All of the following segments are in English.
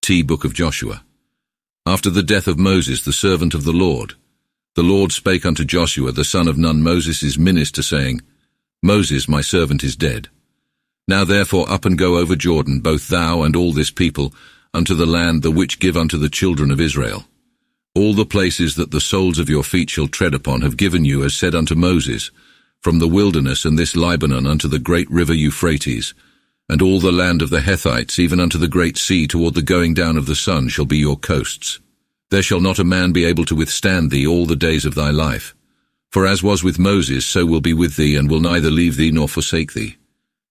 Book of Joshua. After the death of Moses, the servant of the Lord spake unto Joshua the son of Nun, Moses' minister, saying, Moses, my servant, is dead. Now therefore up and go over Jordan, both thou and all this people, unto the land the which give unto the children of Israel. All the places that the soles of your feet shall tread upon have given you, as said unto Moses, from the wilderness and this Libanon unto the great river Euphrates, and all the land of the Hethites, even unto the great sea toward the going down of the sun, shall be your coasts. There shall not a man be able to withstand thee all the days of thy life. For as was with Moses, so will be with thee, and will neither leave thee nor forsake thee.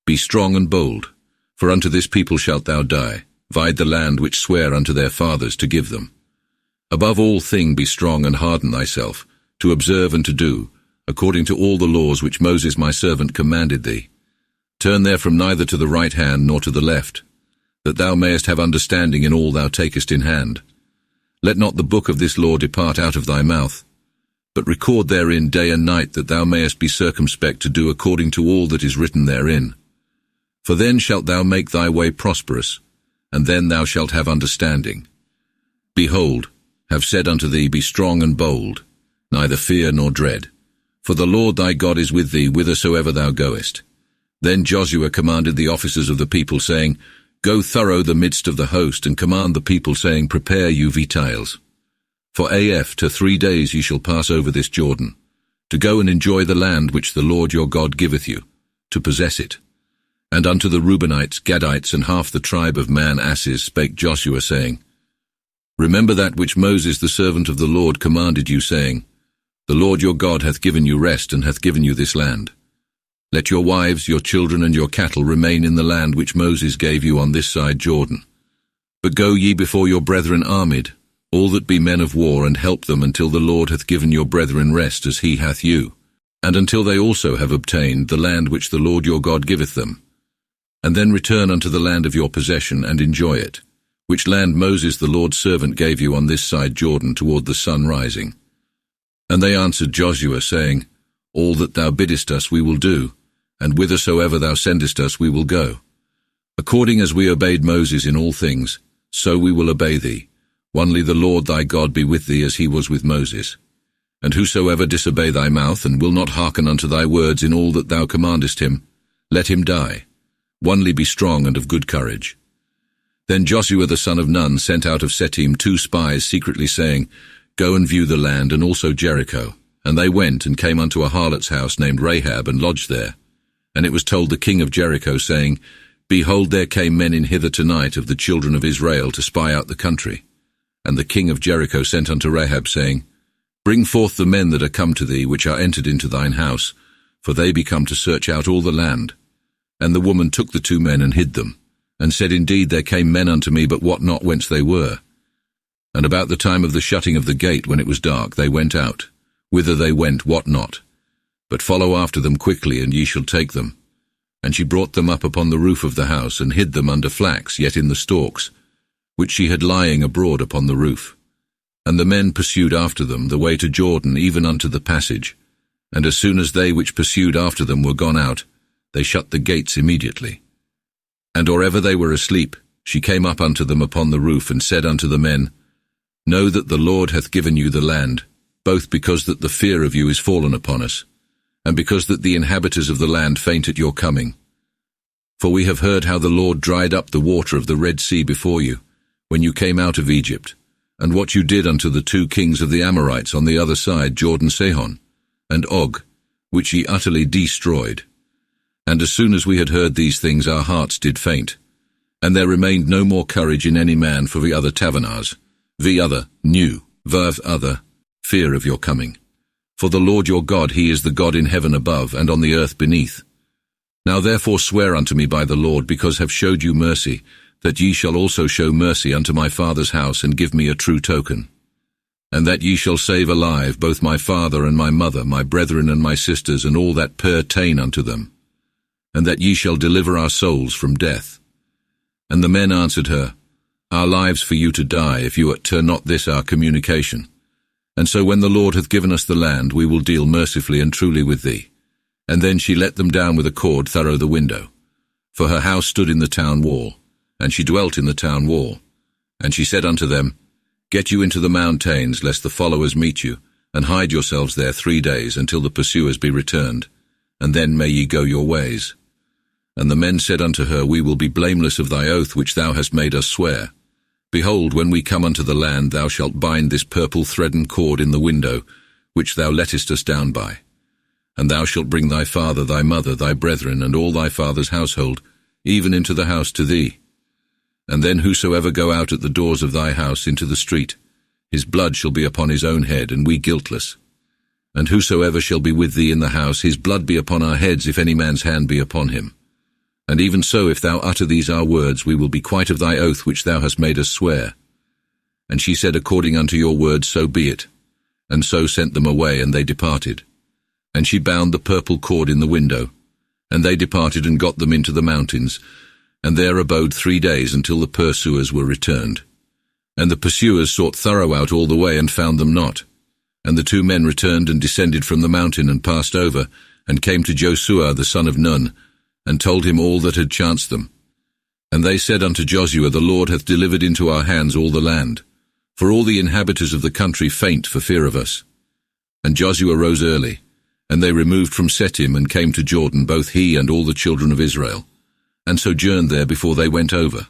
Be strong and bold, for unto this people shalt thou die. Vide the land which sware unto their fathers to give them. Above all thing be strong and harden thyself, to observe and to do, according to all the laws which Moses my servant commanded thee. Turn therefrom neither to the right hand nor to the left, that thou mayest have understanding in all thou takest in hand. Let not the book of this law depart out of thy mouth, but record therein day and night, that thou mayest be circumspect to do according to all that is written therein. For then shalt thou make thy way prosperous, and then thou shalt have understanding. Behold, have said unto thee, be strong and bold, neither fear nor dread. For the Lord thy God is with thee whithersoever thou goest. Then Joshua commanded the officers of the people, saying, Go thorough the midst of the host, and command the people, saying, Prepare you vitails. For to 3 days ye shall pass over this Jordan, to go and enjoy the land which the Lord your God giveth you, to possess it. And unto the Reubenites, Gadites, and half the tribe of Manasseh spake Joshua, saying, Remember that which Moses the servant of the Lord commanded you, saying, The Lord your God hath given you rest, and hath given you this land. Let your wives, your children, and your cattle remain in the land which Moses gave you on this side Jordan. But go ye before your brethren armed, all that be men of war, and help them until the Lord hath given your brethren rest, as he hath you, and until they also have obtained the land which the Lord your God giveth them. And then return unto the land of your possession, and enjoy it, which land Moses the Lord's servant gave you on this side Jordan toward the sun rising. And they answered Joshua, saying, All that thou biddest us we will do, and whithersoever thou sendest us we will go. According as we obeyed Moses in all things, so we will obey thee. Only the Lord thy God be with thee, as he was with Moses. And whosoever disobey thy mouth, and will not hearken unto thy words in all that thou commandest him, let him die. Only be strong and of good courage. Then Joshua the son of Nun sent out of Shittim 2 spies secretly, saying, Go and view the land, and also Jericho. And they went and came unto a harlot's house named Rahab, and lodged there. And it was told the king of Jericho, saying, Behold, there came men in hither tonight of the children of Israel to spy out the country. And the king of Jericho sent unto Rahab, saying, Bring forth the men that are come to thee, which are entered into thine house, for they be come to search out all the land. And the woman took the 2 men and hid them, and said, Indeed, there came men unto me, but wot not whence they were. And about the time of the shutting of the gate, when it was dark, they went out. Whither they went, wot not. But follow after them quickly, and ye shall take them. And she brought them up upon the roof of the house, and hid them under flax, yet in the stalks, which she had lying abroad upon the roof. And the men pursued after them the way to Jordan, even unto the passage. And as soon as they which pursued after them were gone out, they shut the gates immediately. And or ever they were asleep, she came up unto them upon the roof, and said unto the men, Know that the Lord hath given you the land, both because that the fear of you is fallen upon us, and because that the inhabitants of the land faint at your coming. For we have heard how the Lord dried up the water of the Red Sea before you, when you came out of Egypt, and what you did unto the 2 kings of the Amorites on the other side Jordan, Sihon, and Og, which ye utterly destroyed. And as soon as we had heard these things, our hearts did faint, and there remained no more courage in any man for the other tavernas, fear of your coming. For the Lord your God, he is the God in heaven above, and on the earth beneath. Now therefore swear unto me by the Lord, because have showed you mercy, that ye shall also show mercy unto my father's house, and give me a true token. And that ye shall save alive both my father and my mother, my brethren and my sisters, and all that pertain unto them. And that ye shall deliver our souls from death. And the men answered her, Our lives for you to die, if you turn not this our communication. And so when the Lord hath given us the land, we will deal mercifully and truly with thee. And then she let them down with a cord thorough the window. For her house stood in the town wall, and she dwelt in the town wall. And she said unto them, Get you into the mountains, lest the followers meet you, and hide yourselves there 3 days, until the pursuers be returned, and then may ye go your ways. And the men said unto her, We will be blameless of thy oath which thou hast made us swear. Behold, when we come unto the land, thou shalt bind this purple threaden cord in the window, which thou lettest us down by. And thou shalt bring thy father, thy mother, thy brethren, and all thy father's household, even into the house to thee. And then whosoever go out at the doors of thy house into the street, his blood shall be upon his own head, and we guiltless. And whosoever shall be with thee in the house, his blood be upon our heads, if any man's hand be upon him. And even so, if thou utter these our words, we will be quite of thy oath which thou hast made us swear. And she said, According unto your words, so be it. And so sent them away, and they departed. And she bound the purple cord in the window. And they departed and got them into the mountains, and there abode 3 days until the pursuers were returned. And the pursuers sought thorough out all the way, and found them not. And the 2 men returned and descended from the mountain, and passed over, and came to Joshua the son of Nun, and told him all that had chanced them. And they said unto Joshua, The Lord hath delivered into our hands all the land, for all the inhabitants of the country faint for fear of us. And Joshua rose early, and they removed from Shittim, and came to Jordan, both he and all the children of Israel, and sojourned there before they went over.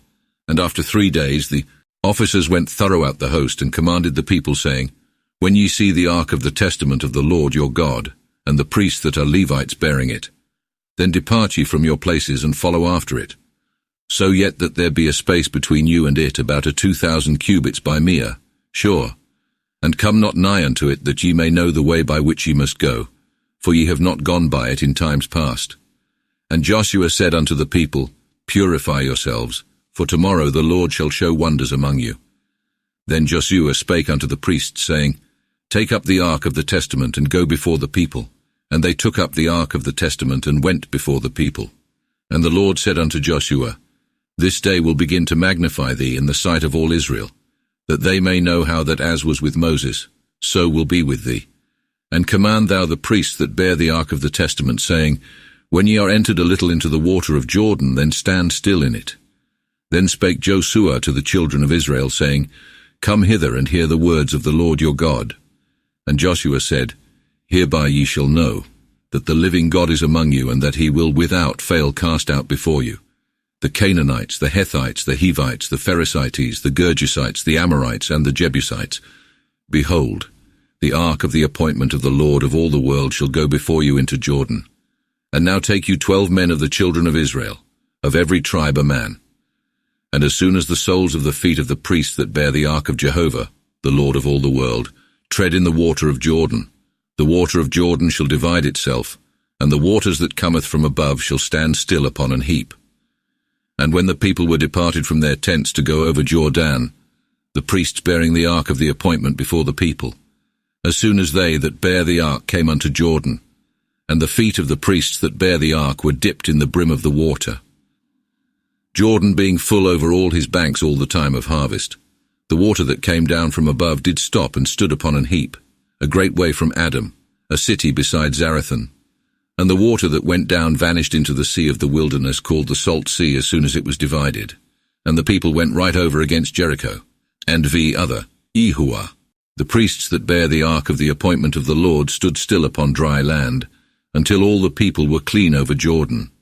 And after 3 days the officers went thorough out the host, and commanded the people, saying, When ye see the ark of the testament of the Lord your God, and the priests that are Levites bearing it, then depart ye from your places, and follow after it. So yet that there be a space between you and it, about 2,000 cubits by mere, sure. And come not nigh unto it, that ye may know the way by which ye must go, for ye have not gone by it in times past. And Joshua said unto the people, Purify yourselves, for tomorrow the Lord shall show wonders among you. Then Joshua spake unto the priests, saying, Take up the ark of the testament, and go before the people. And they took up the ark of the testament, and went before the people. And the Lord said unto Joshua, This day will begin to magnify thee in the sight of all Israel, that they may know how that as was with Moses, so will be with thee. And command thou the priests that bear the ark of the testament, saying, When ye are entered a little into the water of Jordan, then stand still in it. Then spake Joshua to the children of Israel, saying, Come hither, and hear the words of the Lord your God. And Joshua said, Hereby ye shall know that the living God is among you, and that he will without fail cast out before you the Canaanites, the Hethites, the Hivites, the Perizzites, the Gergesites, the Amorites, and the Jebusites. Behold, the ark of the appointment of the Lord of all the world shall go before you into Jordan. And now take you 12 men of the children of Israel, of every tribe a man. And as soon as the soles of the feet of the priests that bear the ark of Jehovah, the Lord of all the world, tread in the water of Jordan, the water of Jordan shall divide itself, and the waters that cometh from above shall stand still upon an heap. And when the people were departed from their tents to go over Jordan, the priests bearing the ark of the appointment before the people, as soon as they that bear the ark came unto Jordan, and the feet of the priests that bear the ark were dipped in the brim of the water, Jordan being full over all his banks all the time of harvest, the water that came down from above did stop and stood upon an heap, a great way from Adam, a city beside Zarethan. And the water that went down vanished into the sea of the wilderness, called the Salt Sea, as soon as it was divided. And the people went right over against Jericho, and Ehua. The priests that bear the ark of the appointment of the Lord stood still upon dry land, until all the people were clean over Jordan.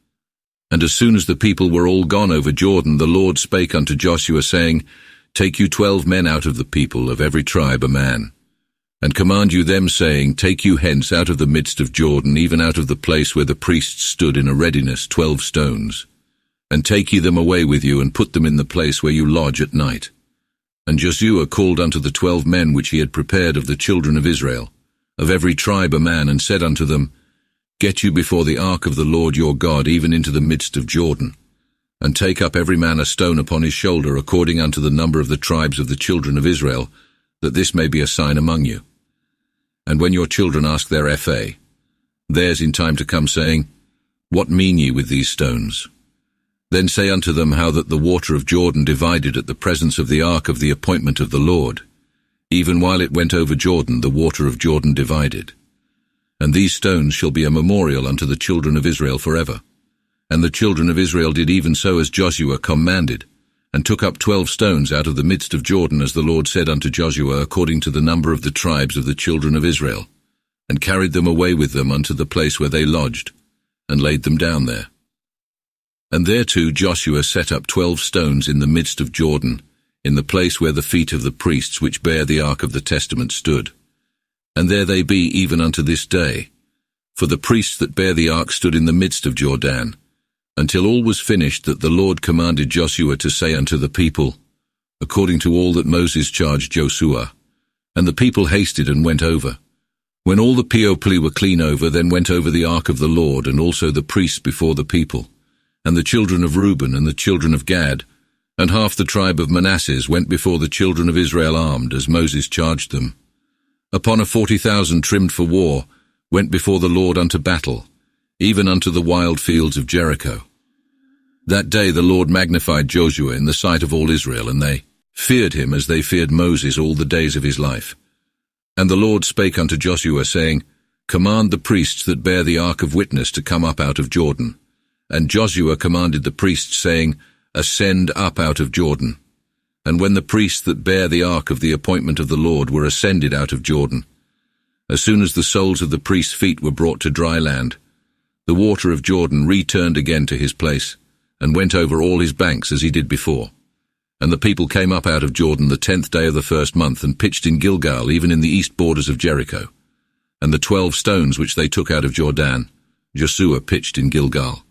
And as soon as the people were all gone over Jordan, the Lord spake unto Joshua, saying, Take you 12 men out of the people, of every tribe a man. And command you them, saying, Take you hence out of the midst of Jordan, even out of the place where the priests stood in a readiness 12 stones. And take ye them away with you, and put them in the place where you lodge at night. And Joshua called unto the 12 men which he had prepared of the children of Israel, of every tribe a man, and said unto them, Get you before the ark of the Lord your God, even into the midst of Jordan. And take up every man a stone upon his shoulder, according unto the number of the tribes of the children of Israel, that this may be a sign among you. And when your children ask their theirs in time to come, saying, What mean ye with these stones? Then say unto them how that the water of Jordan divided at the presence of the ark of the appointment of the Lord. Even while it went over Jordan, the water of Jordan divided. And these stones shall be a memorial unto the children of Israel forever. And the children of Israel did even so as Joshua commanded, and took up 12 stones out of the midst of Jordan, as the Lord said unto Joshua, according to the number of the tribes of the children of Israel, and carried them away with them unto the place where they lodged, and laid them down there. And thereto Joshua set up 12 stones in the midst of Jordan, in the place where the feet of the priests which bear the ark of the testament stood. And there they be even unto this day. For the priests that bear the ark stood in the midst of Jordan, until all was finished that the Lord commanded Joshua to say unto the people, according to all that Moses charged Joshua. And the people hasted and went over. When all the people were clean over, then went over the ark of the Lord, and also the priests before the people. And the children of Reuben and the children of Gad, and half the tribe of Manasseh went before the children of Israel armed, as Moses charged them. Upon a 40,000 trimmed for war, went before the Lord unto battle, even unto the wild fields of Jericho. That day the Lord magnified Joshua in the sight of all Israel, and they feared him as they feared Moses all the days of his life. And the Lord spake unto Joshua, saying, Command the priests that bear the ark of witness to come up out of Jordan. And Joshua commanded the priests, saying, Ascend up out of Jordan. And when the priests that bear the ark of the appointment of the Lord were ascended out of Jordan, as soon as the soles of the priests' feet were brought to dry land, the water of Jordan returned again to his place, and went over all his banks as he did before. And the people came up out of Jordan the 10th day of the first month, and pitched in Gilgal, even in the east borders of Jericho. And the 12 stones which they took out of Jordan, Joshua pitched in Gilgal.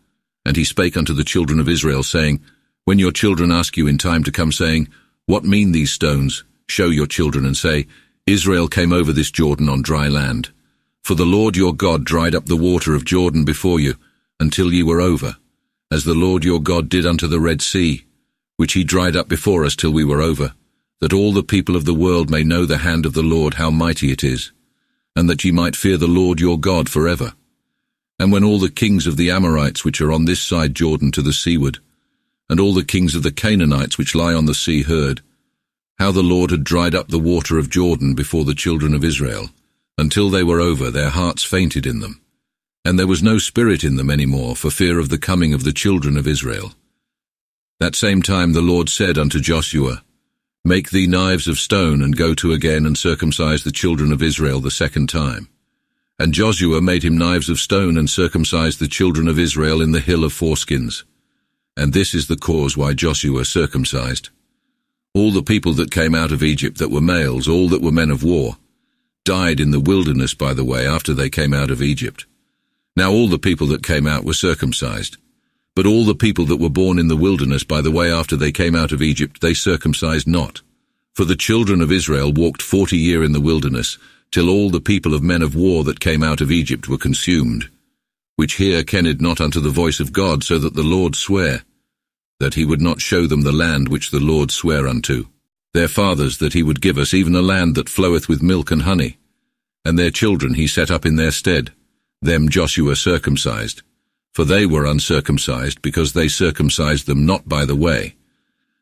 And he spake unto the children of Israel, saying, When your children ask you in time to come, saying, What mean these stones? Show your children, and say, Israel came over this Jordan on dry land. For the Lord your God dried up the water of Jordan before you, until ye were over, as the Lord your God did unto the Red Sea, which he dried up before us till we were over, that all the people of the world may know the hand of the Lord, how mighty it is, and that ye might fear the Lord your God forever. And when all the kings of the Amorites which are on this side Jordan to the seaward, and all the kings of the Canaanites which lie on the sea heard, how the Lord had dried up the water of Jordan before the children of Israel, until they were over, their hearts fainted in them, and there was no spirit in them any more, for fear of the coming of the children of Israel. That same time the Lord said unto Joshua, Make thee knives of stone, and go to again and circumcise the children of Israel the second time. And Joshua made him knives of stone, and circumcised the children of Israel in the hill of foreskins. And this is the cause why Joshua circumcised all the people that came out of Egypt that were males, all that were men of war, died in the wilderness by the way after they came out of Egypt. Now all the people that came out were circumcised, but all the people that were born in the wilderness by the way after they came out of Egypt they circumcised not. For the children of Israel walked 40 years in the wilderness, till all the people of men of war that came out of Egypt were consumed, which here kenned not unto the voice of God, so that the Lord sware, that he would not show them the land which the Lord sware unto their fathers, that he would give us, even a land that floweth with milk and honey. And their children he set up in their stead, them Joshua circumcised, for they were uncircumcised, because they circumcised them not by the way.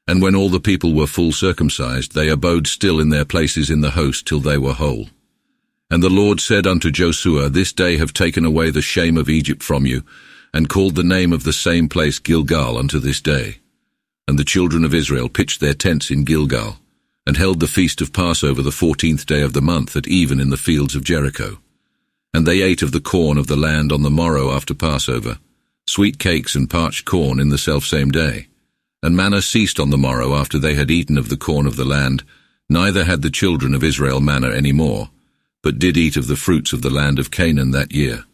And when all the people were full circumcised, they abode still in their places in the host till they were whole. And the Lord said unto Joshua, This day have taken away the shame of Egypt from you, and called the name of the same place Gilgal unto this day. And the children of Israel pitched their tents in Gilgal, and held the feast of Passover the 14th day of the month at even in the fields of Jericho. And they ate of the corn of the land on the morrow after Passover, sweet cakes and parched corn in the selfsame day. And manna ceased on the morrow after they had eaten of the corn of the land, neither had the children of Israel manna any more, but did eat of the fruits of the land of Canaan that year.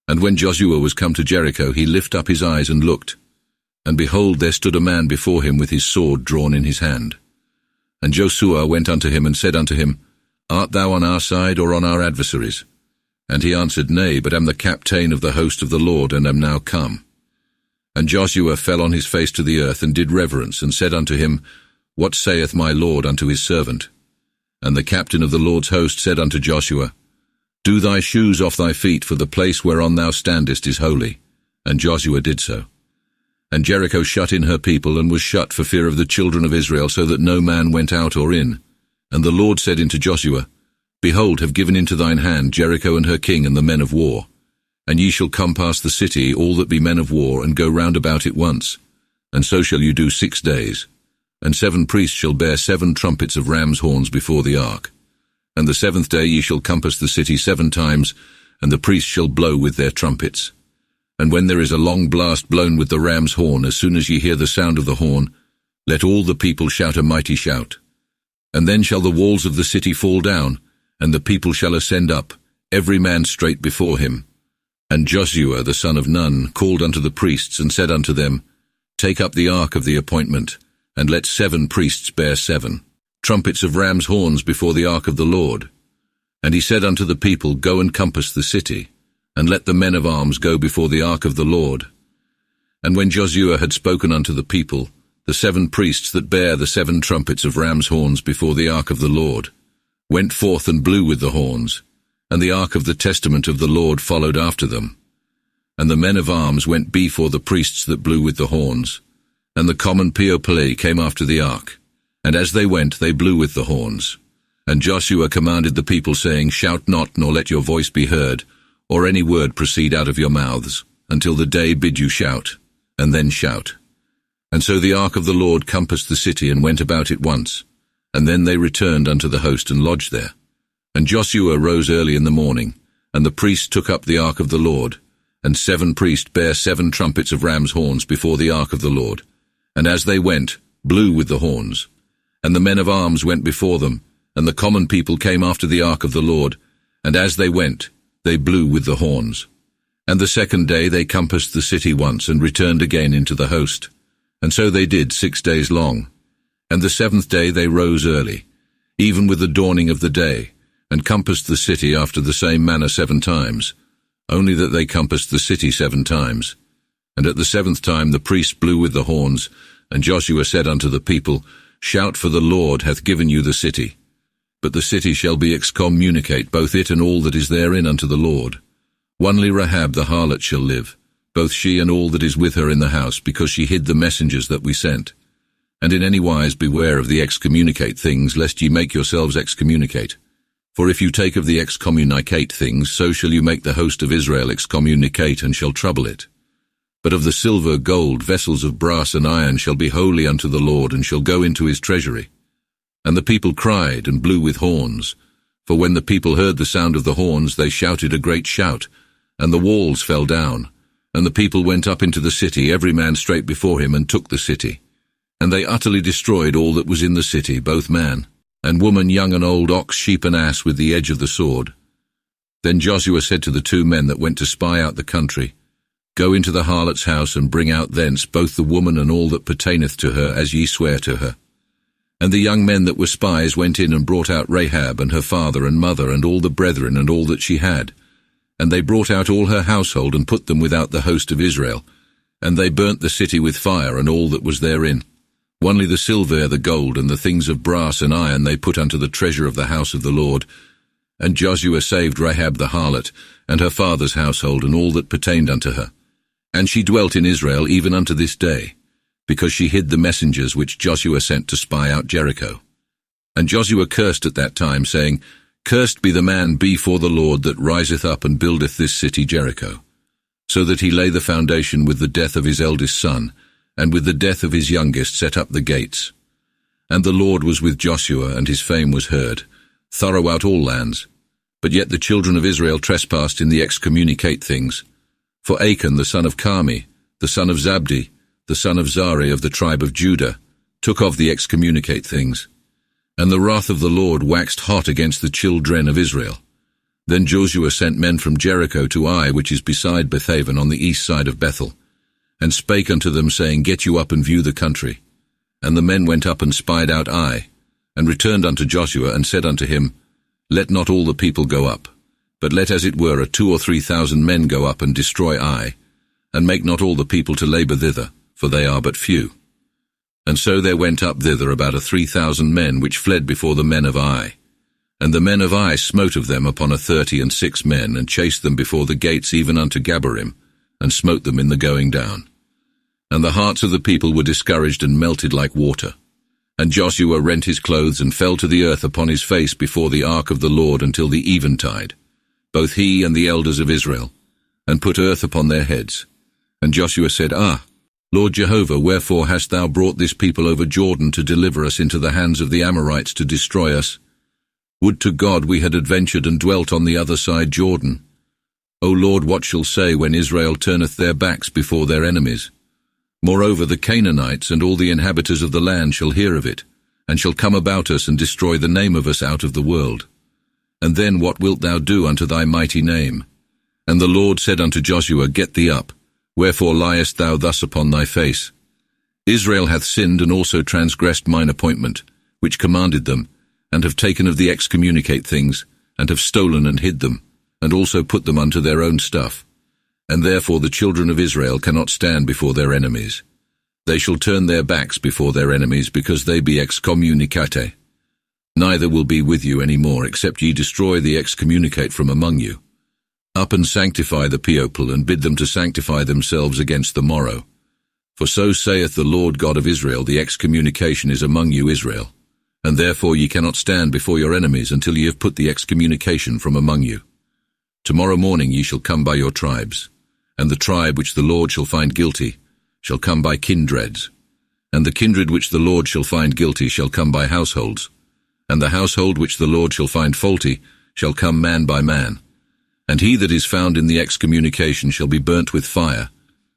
And when Joshua was come to Jericho, he lifted up his eyes and looked, and behold, there stood a man before him with his sword drawn in his hand. And Joshua went unto him and said unto him, Art thou on our side or on our adversaries'? And he answered, Nay, but am the captain of the host of the Lord, and am now come. And Joshua fell on his face to the earth, and did reverence, and said unto him, What saith my Lord unto his servant? And the captain of the Lord's host said unto Joshua, Do thy shoes off thy feet, for the place whereon thou standest is holy. And Joshua did so. And Jericho shut in her people, and was shut for fear of the children of Israel, so that no man went out or in. And the Lord said unto Joshua, Behold, have given into thine hand Jericho and her king and the men of war. And ye shall come past the city, all that be men of war, and go round about it once. And so shall you do 6 days. And 7 priests shall bear 7 trumpets of ram's horns before the ark. And the 7th day ye shall compass the city 7 times, and the priests shall blow with their trumpets. And when there is a long blast blown with the ram's horn, as soon as ye hear the sound of the horn, let all the people shout a mighty shout. And then shall the walls of the city fall down, and the people shall ascend up, every man straight before him. And Joshua the son of Nun called unto the priests, and said unto them, Take up the ark of the appointment, and let 7 priests bear 7 trumpets of ram's horns before the ark of the Lord. And he said unto the people, Go and compass the city, and let the men of arms go before the ark of the Lord. And when Joshua had spoken unto the people, the 7 priests that bear the 7 trumpets of ram's horns before the ark of the Lord went forth and blew with the horns, and the ark of the testament of the Lord followed after them. And the men of arms went before the priests that blew with the horns, and the common people came after the ark, and as they went they blew with the horns. And Joshua commanded the people, saying, Shout not, nor let your voice be heard, or any word proceed out of your mouths, until the day bid you shout, and then shout. And so the ark of the Lord compassed the city, and went about it once, and then they returned unto the host, and lodged there. And Joshua rose early in the morning, and the priests took up the ark of the Lord, and 7 priests bare 7 trumpets of ram's horns before the ark of the Lord, and as they went, blew with the horns. And the men of arms went before them, and the common people came after the ark of the Lord, and as they went, they blew with the horns. And the 2nd day they compassed the city once, and returned again into the host. And so they did 6 days long. And the 7th day they rose early, even with the dawning of the day, and compassed the city after the same manner 7 times, only that they compassed the city 7 times. And at the 7th time the priests blew with the horns, and Joshua said unto the people, Shout, for the Lord hath given you the city. But the city shall be excommunicate, both it and all that is therein, unto the Lord. Only Rahab the harlot shall live, both she and all that is with her in the house, because she hid the messengers that we sent. And in any wise beware of the excommunicate things, lest ye make yourselves excommunicate. For if you take of the excommunicate things, so shall you make the host of Israel excommunicate, and shall trouble it. But of the silver, gold, vessels of brass and iron shall be holy unto the Lord, and shall go into his treasury. And the people cried, and blew with horns. For when the people heard the sound of the horns, they shouted a great shout, and the walls fell down. And the people went up into the city, every man straight before him, and took the city. And they utterly destroyed all that was in the city, both man and woman, young and old, ox, sheep, and ass, with the edge of the sword. Then Joshua said to the 2 men that went to spy out the country, Go into the harlot's house, and bring out thence both the woman and all that pertaineth to her, as ye swear to her. And the young men that were spies went in and brought out Rahab, and her father and mother, and all the brethren, and all that she had. And they brought out all her household, and put them without the host of Israel. And they burnt the city with fire, and all that was therein. Only the silver, the gold, and the things of brass and iron they put unto the treasure of the house of the Lord. And Joshua saved Rahab the harlot, and her father's household, and all that pertained unto her. And she dwelt in Israel even unto this day, because she hid the messengers which Joshua sent to spy out Jericho. And Joshua cursed at that time, saying, Cursed be the man before the Lord that riseth up and buildeth this city Jericho. So that he lay the foundation with the death of his eldest son, and with the death of his youngest set up the gates. And the Lord was with Joshua, and his fame was heard, throughout all lands. But yet the children of Israel trespassed in the excommunicate things. For Achan the son of Carmi, the son of Zabdi, the son of Zari of the tribe of Judah, took of the excommunicate things. And the wrath of the Lord waxed hot against the children of Israel. Then Joshua sent men from Jericho to Ai, which is beside Bethaven on the east side of Bethel, and spake unto them, saying, Get you up and view the country. And the men went up and spied out Ai, and returned unto Joshua, and said unto him, Let not all the people go up, but let as it were 2,000 or 3,000 men go up and destroy Ai, and make not all the people to labour thither, for they are but few. And so there went up thither about 3,000 men, which fled before the men of Ai. And the men of Ai smote of them upon 36 men, and chased them before the gates even unto Gabarim, and smote them in the going down. And the hearts of the people were discouraged and melted like water. And Joshua rent his clothes, and fell to the earth upon his face before the ark of the Lord until the eventide, both he and the elders of Israel, and put earth upon their heads. And Joshua said, Lord Jehovah, wherefore hast thou brought this people over Jordan to deliver us into the hands of the Amorites to destroy us? Would to God we had adventured and dwelt on the other side Jordan. O Lord, what shall say when Israel turneth their backs before their enemies? Moreover, the Canaanites and all the inhabitants of the land shall hear of it, and shall come about us and destroy the name of us out of the world. And then what wilt thou do unto thy mighty name? And the Lord said unto Joshua, Get thee up. Wherefore liest thou thus upon thy face? Israel hath sinned and also transgressed mine appointment, which commanded them, and have taken of the excommunicate things, and have stolen and hid them, and also put them unto their own stuff. And therefore the children of Israel cannot stand before their enemies. They shall turn their backs before their enemies, because they be excommunicate. Neither will be with you any more, except ye destroy the excommunicate from among you. Up and sanctify the people, and bid them to sanctify themselves against the morrow. For so saith the Lord God of Israel, the excommunication is among you, Israel, and therefore ye cannot stand before your enemies until ye have put the excommunication from among you. Tomorrow morning ye shall come by your tribes, and the tribe which the Lord shall find guilty shall come by kindreds, and the kindred which the Lord shall find guilty shall come by households, and the household which the Lord shall find faulty shall come man by man. And he that is found in the excommunication shall be burnt with fire,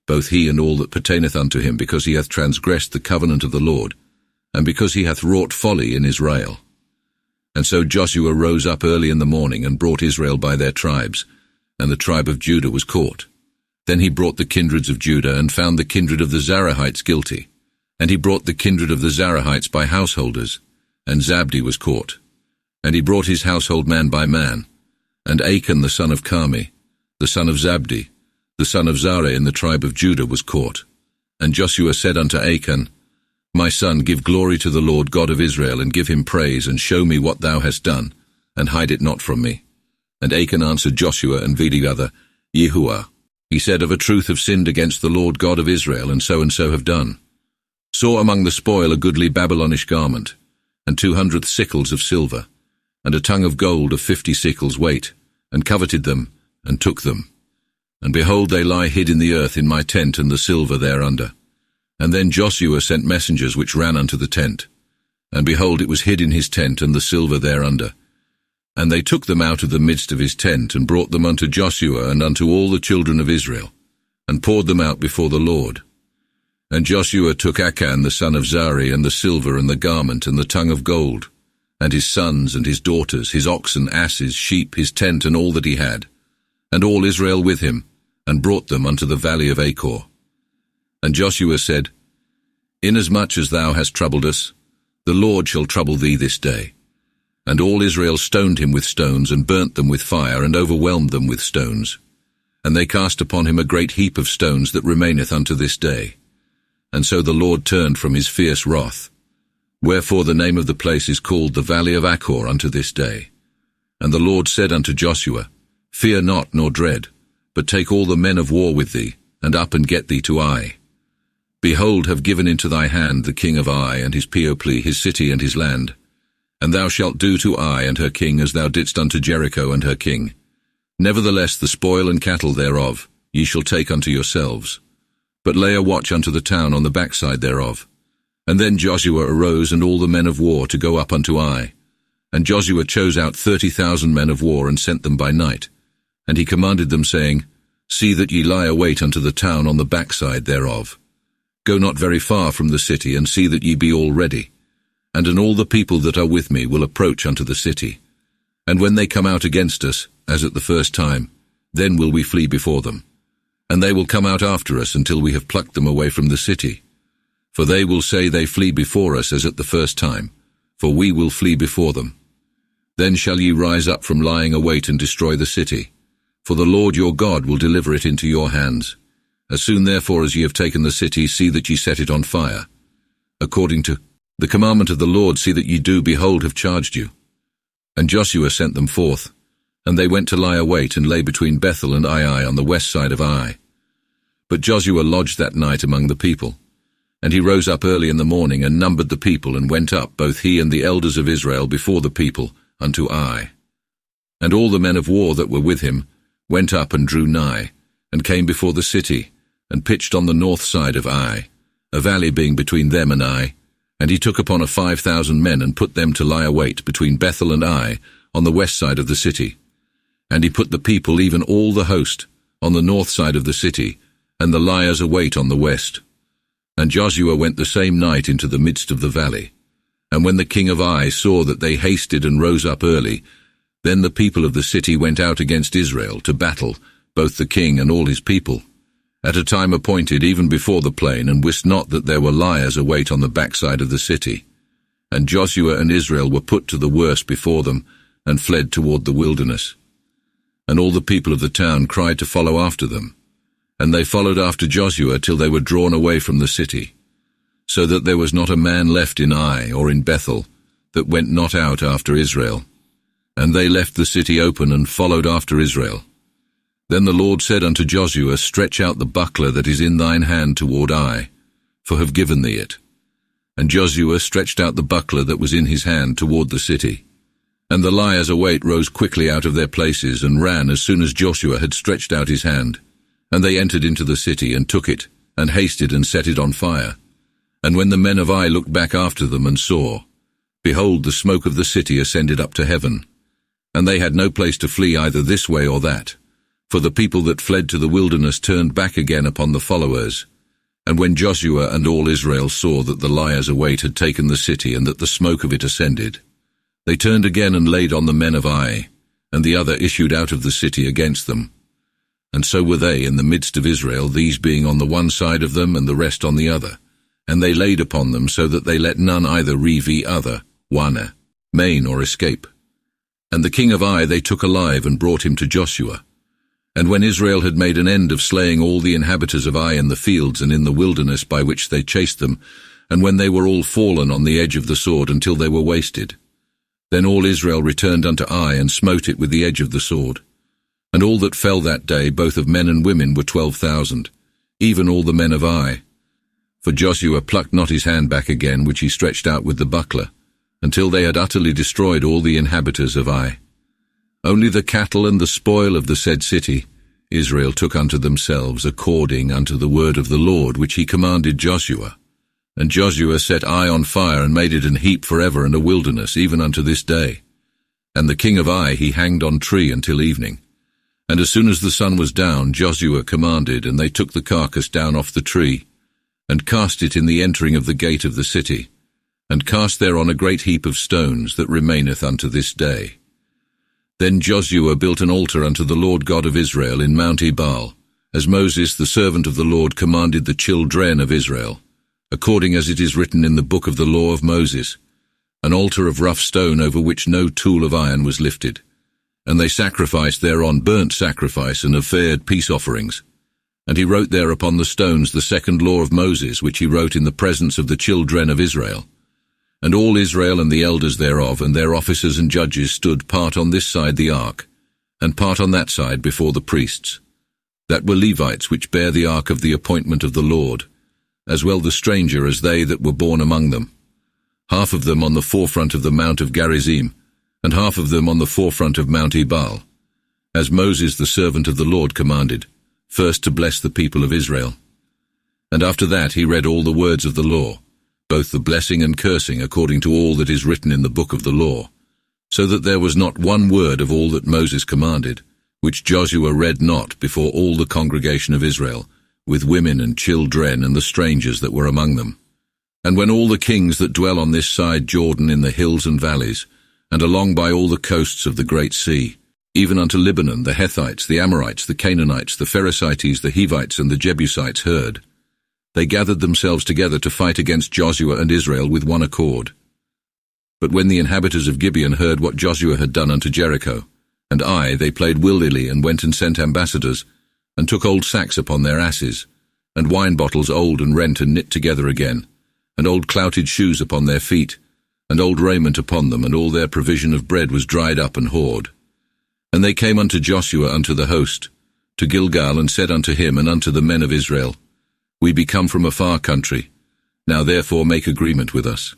both he and all that pertaineth unto him, because he hath transgressed the covenant of the Lord, and because he hath wrought folly in Israel. And so Joshua rose up early in the morning, and brought Israel by their tribes, and the tribe of Judah was caught. Then he brought the kindreds of Judah, and found the kindred of the Zarahites guilty. And he brought the kindred of the Zarahites by householders, and Zabdi was caught. And he brought his household man by man, and Achan the son of Carmi, the son of Zabdi, the son of Zara in the tribe of Judah, was caught. And Joshua said unto Achan, My son, give glory to the Lord God of Israel, and give him praise, and show me what thou hast done, and hide it not from me. And Achan answered Joshua and the other, Yehuah. He said, Of a truth have sinned against the Lord God of Israel, and so have done. Saw among the spoil a goodly Babylonish garment, and 200 sickles of silver, and a tongue of gold of 50 sickles weight, and coveted them, and took them. And behold, they lie hid in the earth in my tent, and the silver thereunder. And then Joshua sent messengers which ran unto the tent. And behold, it was hid in his tent, and the silver thereunder. And they took them out of the midst of his tent, and brought them unto Joshua and unto all the children of Israel, and poured them out before the Lord. And Joshua took Achan the son of Zari, and the silver, and the garment, and the tongue of gold, and his sons and his daughters, his oxen, asses, sheep, his tent, and all that he had, and all Israel with him, and brought them unto the valley of Achor. And Joshua said, Inasmuch as thou hast troubled us, the Lord shall trouble thee this day. And all Israel stoned him with stones, and burnt them with fire, and overwhelmed them with stones. And they cast upon him a great heap of stones that remaineth unto this day. And so the Lord turned from his fierce wrath. Wherefore the name of the place is called the valley of Achor unto this day. And the Lord said unto Joshua, Fear not nor dread, but take all the men of war with thee, and up and get thee to Ai. Behold, have given into thy hand the king of Ai, and his people, his city and his land. And thou shalt do to Ai and her king as thou didst unto Jericho and her king. Nevertheless the spoil and cattle thereof ye shall take unto yourselves. But lay a watch unto the town on the backside thereof. And then Joshua arose and all the men of war to go up unto Ai. And Joshua chose out 30,000 men of war, and sent them by night. And he commanded them, saying, See that ye lie await unto the town on the backside thereof. Go not very far from the city, and see that ye be all ready. And all the people that are with me will approach unto the city. And when they come out against us, as at the first time, then will we flee before them. And they will come out after us until we have plucked them away from the city. For they will say they flee before us as at the first time, for we will flee before them. Then shall ye rise up from lying await and destroy the city, for the Lord your God will deliver it into your hands. As soon therefore as ye have taken the city, see that ye set it on fire. According to the commandment of the Lord, see that ye do, behold, have charged you. And Joshua sent them forth, and they went to lie await, and lay between Bethel and Ai on the west side of Ai. But Joshua lodged that night among the people. And he rose up early in the morning, and numbered the people, and went up, both he and the elders of Israel, before the people, unto Ai. And all the men of war that were with him went up and drew nigh, and came before the city, and pitched on the north side of Ai, a valley being between them and Ai, and he took upon 5,000 men and put them to lie await between Bethel and Ai, on the west side of the city. And he put the people, even all the host, on the north side of the city, and the liers await on the west. And Joshua went the same night into the midst of the valley. And when the king of Ai saw that they hasted and rose up early, then the people of the city went out against Israel to battle, both the king and all his people, at a time appointed even before the plain, and wist not that there were liers await on the backside of the city. And Joshua and Israel were put to the worse before them, and fled toward the wilderness. And all the people of the town cried to follow after them. And they followed after Joshua till they were drawn away from the city, so that there was not a man left in Ai or in Bethel that went not out after Israel. And they left the city open and followed after Israel. Then the Lord said unto Joshua, Stretch out the buckler that is in thine hand toward Ai, for have given thee it. And Joshua stretched out the buckler that was in his hand toward the city. And the liers await rose quickly out of their places, and ran as soon as Joshua had stretched out his hand. And they entered into the city, and took it, and hasted and set it on fire. And when the men of Ai looked back after them, and saw, behold, the smoke of the city ascended up to heaven. And they had no place to flee either this way or that. For the people that fled to the wilderness turned back again upon the followers. And when Joshua and all Israel saw that the liers await had taken the city, and that the smoke of it ascended, they turned again and laid on the men of Ai, and the other issued out of the city against them. And so were they in the midst of Israel, these being on the one side of them, and the rest on the other. And they laid upon them, so that they let none either reave other, wana, main, or escape. And the king of Ai they took alive, and brought him to Joshua. And when Israel had made an end of slaying all the inhabitants of Ai in the fields and in the wilderness by which they chased them, and when they were all fallen on the edge of the sword until they were wasted, then all Israel returned unto Ai, and smote it with the edge of the sword. And all that fell that day, both of men and women, were 12,000, even all the men of Ai. For Joshua plucked not his hand back again, which he stretched out with the buckler, until they had utterly destroyed all the inhabitants of Ai. Only the cattle and the spoil of the said city Israel took unto themselves, according unto the word of the Lord, which he commanded Joshua. And Joshua set Ai on fire, and made it an heap forever, and a wilderness, even unto this day. And the king of Ai he hanged on tree until evening. And as soon as the sun was down, Joshua commanded, and they took the carcass down off the tree, and cast it in the entering of the gate of the city, and cast thereon a great heap of stones that remaineth unto this day. Then Joshua built an altar unto the Lord God of Israel in Mount Ebal, as Moses the servant of the Lord commanded the children of Israel, according as it is written in the book of the law of Moses, an altar of rough stone over which no tool of iron was lifted. And they sacrificed thereon burnt sacrifice and offered peace offerings. And he wrote there upon the stones the second law of Moses, which he wrote in the presence of the children of Israel. And all Israel and the elders thereof, and their officers and judges, stood part on this side the ark, and part on that side before the priests, that were Levites, which bear the ark of the appointment of the Lord, as well the stranger as they that were born among them, half of them on the forefront of the mount of Gerizim, and half of them on the forefront of Mount Ebal, as Moses the servant of the Lord commanded, first to bless the people of Israel. And after that he read all the words of the law, both the blessing and cursing, according to all that is written in the book of the law, so that there was not one word of all that Moses commanded, which Joshua read not before all the congregation of Israel, with women and children and the strangers that were among them. And when all the kings that dwell on this side Jordan in the hills and valleys, and along by all the coasts of the great sea, even unto Lebanon, the Hethites, the Amorites, the Canaanites, the Perizzites, the Hivites, and the Jebusites heard, they gathered themselves together to fight against Joshua and Israel with one accord. But when the inhabitants of Gibeon heard what Joshua had done unto Jericho, and Ai, they played wildly, and went and sent ambassadors, and took old sacks upon their asses, and wine bottles old and rent and knit together again, and old clouted shoes upon their feet, and old raiment upon them, and all their provision of bread was dried up and hoard. And they came unto Joshua unto the host, to Gilgal, and said unto him and unto the men of Israel, We be come from a far country, now therefore make agreement with us.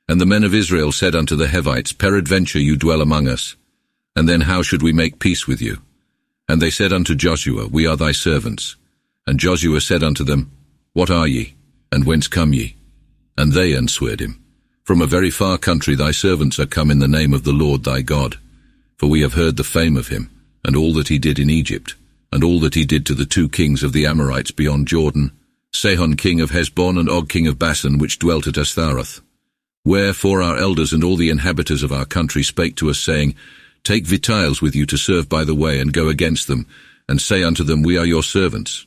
And the men of Israel said unto the Hivites, Peradventure you dwell among us, and then how should we make peace with you? And they said unto Joshua, We are thy servants. And Joshua said unto them, What are ye, and whence come ye? And they answered him, From a very far country thy servants are come in the name of the Lord thy God. For we have heard the fame of him, and all that he did in Egypt, and all that he did to the 2 kings of the Amorites beyond Jordan, Sihon king of Heshbon and Og king of Bashan, which dwelt at Ashtaroth. Wherefore our elders and all the inhabitants of our country spake to us, saying, Take vitiles with you to serve by the way, and go against them, and say unto them, We are your servants.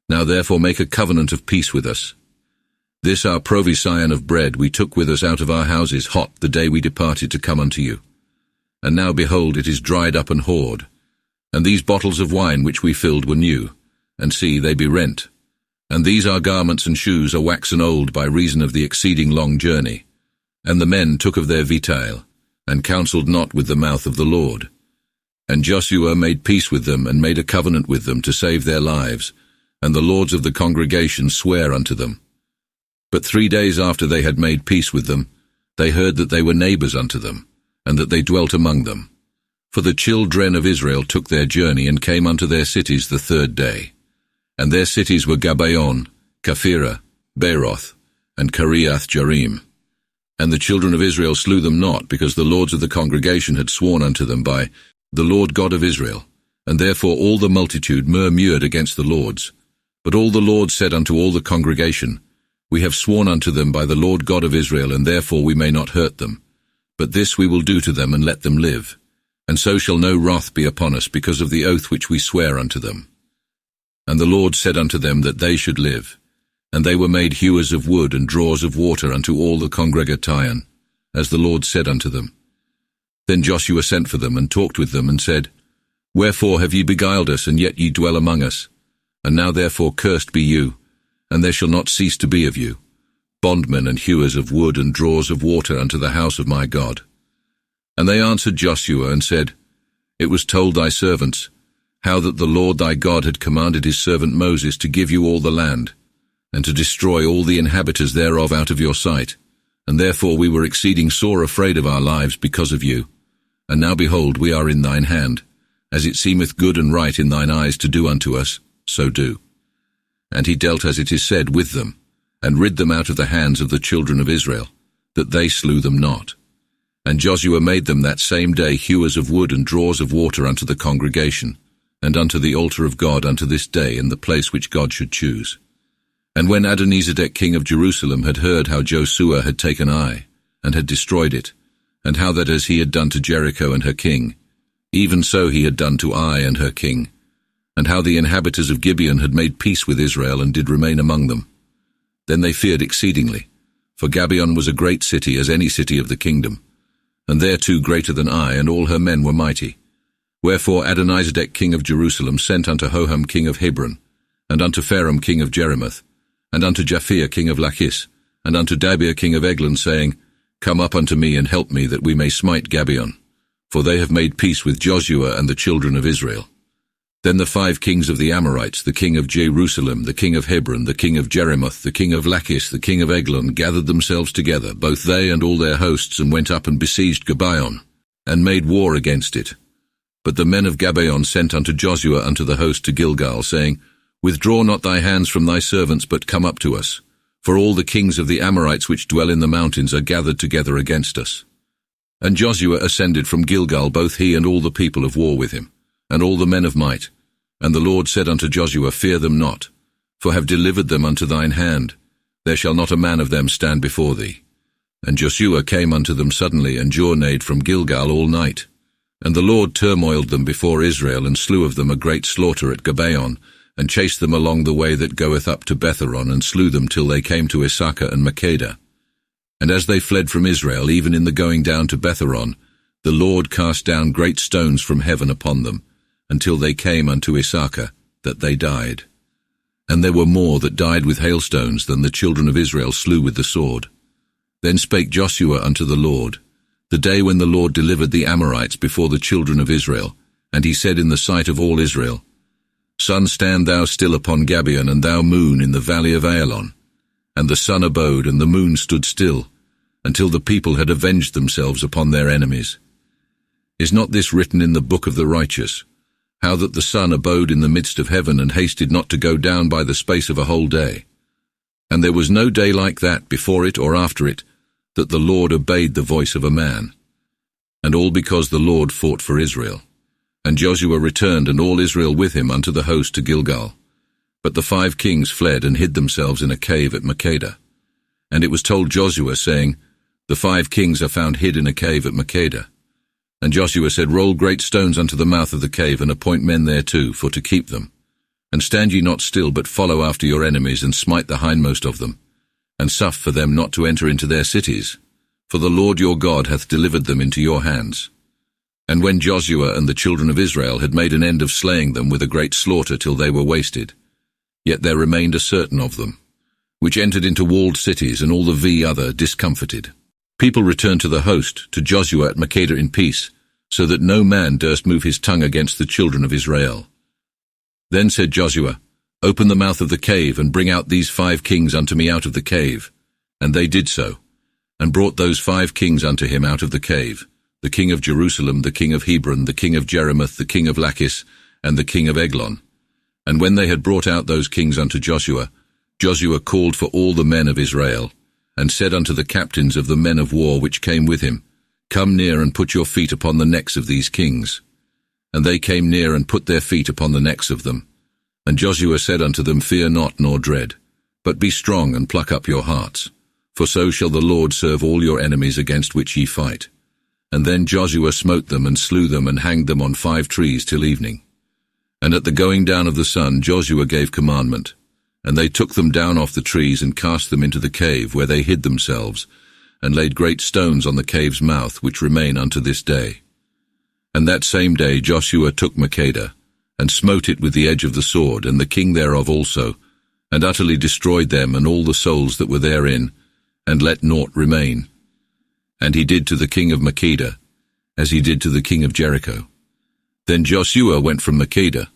Now therefore make a covenant of peace with us. This our provision of bread we took with us out of our houses hot the day we departed to come unto you. And now behold, it is dried up and hoard. And these bottles of wine which we filled were new, and see, they be rent. And these our garments and shoes are waxen old by reason of the exceeding long journey. And the men took of their vitile, and counselled not with the mouth of the Lord. And Joshua made peace with them, and made a covenant with them to save their lives, and the lords of the congregation sware unto them. But 3 days after they had made peace with them, they heard that they were neighbours unto them, and that they dwelt among them. For the children of Israel took their journey, and came unto their cities the 3rd day. And their cities were Gabaon, Kaphirah, Beeroth, and Kiriath-Jearim. And the children of Israel slew them not, because the lords of the congregation had sworn unto them by the Lord God of Israel. And therefore all the multitude murmured against the lords. But all the lords said unto all the congregation, We have sworn unto them by the Lord God of Israel, and therefore we may not hurt them. But this we will do to them, and let them live. And so shall no wrath be upon us, because of the oath which we swear unto them. And the Lord said unto them that they should live. And they were made hewers of wood and drawers of water unto all the congregation, as the Lord said unto them. Then Joshua sent for them, and talked with them, and said, Wherefore have ye beguiled us, and yet ye dwell among us? And now therefore cursed be you, and there shall not cease to be of you, bondmen and hewers of wood and drawers of water unto the house of my God. And they answered Joshua, and said, It was told thy servants, how that the Lord thy God had commanded his servant Moses to give you all the land, and to destroy all the inhabitants thereof out of your sight. And therefore we were exceeding sore afraid of our lives because of you. And now behold, we are in thine hand. As it seemeth good and right in thine eyes to do unto us, so do. And he dealt as it is said with them, and rid them out of the hands of the children of Israel, that they slew them not. And Joshua made them that same day hewers of wood and drawers of water unto the congregation, and unto the altar of God unto this day in the place which God should choose. And when Adonizedek king of Jerusalem had heard how Joshua had taken Ai, and had destroyed it, and how that as he had done to Jericho and her king, even so he had done to Ai and her king, and how the inhabitants of Gibeon had made peace with Israel and did remain among them, then they feared exceedingly, for Gibeon was a great city as any city of the kingdom, and thereto greater than Ai, and all her men were mighty. Wherefore Adonizedek king of Jerusalem sent unto Hoham king of Hebron, and unto Pharam king of Jerimoth, and unto Japhia king of Lachish, and unto Dabir king of Eglon, saying, Come up unto me, and help me, that we may smite Gibeon, for they have made peace with Joshua and the children of Israel. Then the 5 kings of the Amorites, the king of Jerusalem, the king of Hebron, the king of Jerimoth, the king of Lachish, the king of Eglon, gathered themselves together, both they and all their hosts, and went up and besieged Gibeon, and made war against it. But the men of Gibeon sent unto Joshua unto the host to Gilgal, saying, Withdraw not thy hands from thy servants, but come up to us. For all the kings of the Amorites which dwell in the mountains are gathered together against us. And Joshua ascended from Gilgal, both he and all the people of war with him, and all the men of might. And the Lord said unto Joshua, Fear them not, for have delivered them unto thine hand. There shall not a man of them stand before thee. And Joshua came unto them suddenly, and journeyed from Gilgal all night. And the Lord turmoiled them before Israel, and slew of them a great slaughter at Gibeon, and chased them along the way that goeth up to Betheron, and slew them till they came to Issachar and Makkedah. And as they fled from Israel, even in the going down to Betheron, the Lord cast down great stones from heaven upon them, until they came unto Issachar, that they died. And there were more that died with hailstones than the children of Israel slew with the sword. Then spake Joshua unto the Lord, the day when the Lord delivered the Amorites before the children of Israel, and he said in the sight of all Israel, Sun, stand thou still upon Gibeon, and thou moon in the valley of Ajalon. And the sun abode, and the moon stood still, until the people had avenged themselves upon their enemies. Is not this written in the book of the righteous? how that the sun abode in the midst of heaven, and hasted not to go down by the space of a whole day. And there was no day like that, before it or after it, that the Lord obeyed the voice of a man. And all because the Lord fought for Israel. And Joshua returned, and all Israel with him, unto the host to Gilgal. But the 5 kings fled, and hid themselves in a cave at Makkedah. And it was told Joshua, saying, The 5 kings are found hid in a cave at Makkedah. And Joshua said, Roll great stones unto the mouth of the cave, and appoint men thereto, for to keep them. And stand ye not still, but follow after your enemies, and smite the hindmost of them, and suffer for them not to enter into their cities, for the Lord your God hath delivered them into your hands. And when Joshua and the children of Israel had made an end of slaying them with a great slaughter till they were wasted, yet there remained a certain of them, which entered into walled cities, and all the other discomfited. People returned to the host, to Joshua at Makkedah in peace, so that no man durst move his tongue against the children of Israel. Then said Joshua, Open the mouth of the cave, and bring out these 5 kings unto me out of the cave. And they did so, and brought those 5 kings unto him out of the cave, the king of Jerusalem, the king of Hebron, the king of Jerimoth, the king of Lachish, and the king of Eglon. And when they had brought out those kings unto Joshua, Joshua called for all the men of Israel, and said unto the captains of the men of war which came with him, Come near, and put your feet upon the necks of these kings. And they came near, and put their feet upon the necks of them. And Joshua said unto them, Fear not, nor dread, but be strong, and pluck up your hearts. For so shall the Lord serve all your enemies against which ye fight. And then Joshua smote them, and slew them, and hanged them on 5 trees till evening. And at the going down of the sun Joshua gave commandment, and they took them down off the trees, and cast them into the cave, where they hid themselves, and laid great stones on the cave's mouth, which remain unto this day. And that same day Joshua took Makkedah, and smote it with the edge of the sword, and the king thereof also, and utterly destroyed them and all the souls that were therein, and let naught remain. And he did to the king of Makkedah, as he did to the king of Jericho. Then Joshua went from Makkedah,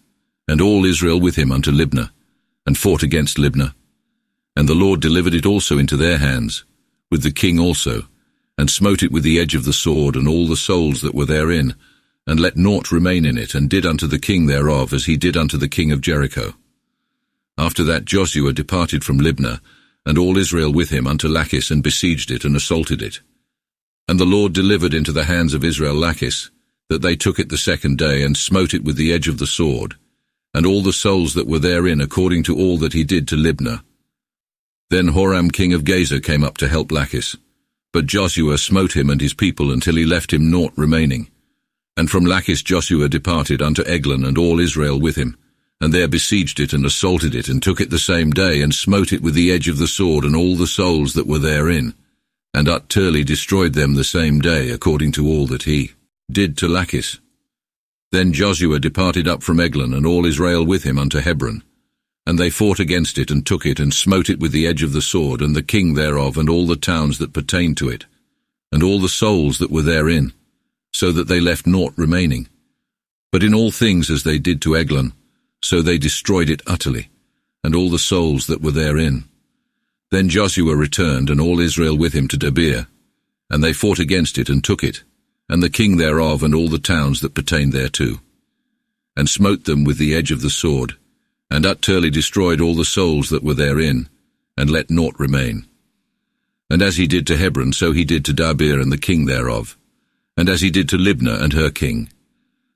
and all Israel with him, unto Libnah, and fought against Libnah. And the Lord delivered it also into their hands, with the king also, and smote it with the edge of the sword, and all the souls that were therein, and let naught remain in it, and did unto the king thereof as he did unto the king of Jericho. After that Joshua departed from Libnah, and all Israel with him, unto Lachish, and besieged it, and assaulted it. And the Lord delivered into the hands of Israel Lachish, that they took it the 2nd day, and smote it with the edge of the sword, and all the souls that were therein, according to all that he did to Libnah. Then Horam king of Gazer came up to help Lachish, but Joshua smote him and his people until he left him naught remaining. And from Lachish Joshua departed unto Eglon, and all Israel with him, and there besieged it, and assaulted it, and took it the same day, and smote it with the edge of the sword, and all the souls that were therein, and utterly destroyed them the same day, according to all that he did to Lachish. Then Joshua departed up from Eglon, and all Israel with him, unto Hebron. And they fought against it, and took it, and smote it with the edge of the sword, and the king thereof, and all the towns that pertained to it, and all the souls that were therein, so that they left naught remaining. But in all things as they did to Eglon, so they destroyed it utterly, and all the souls that were therein. Then Joshua returned, and all Israel with him, to Debir, and they fought against it, and took it, and the king thereof, and all the towns that pertained thereto, and smote them with the edge of the sword, and utterly destroyed all the souls that were therein, and let naught remain. And as he did to Hebron, so he did to Debir and the king thereof, and as he did to Libnah and her king.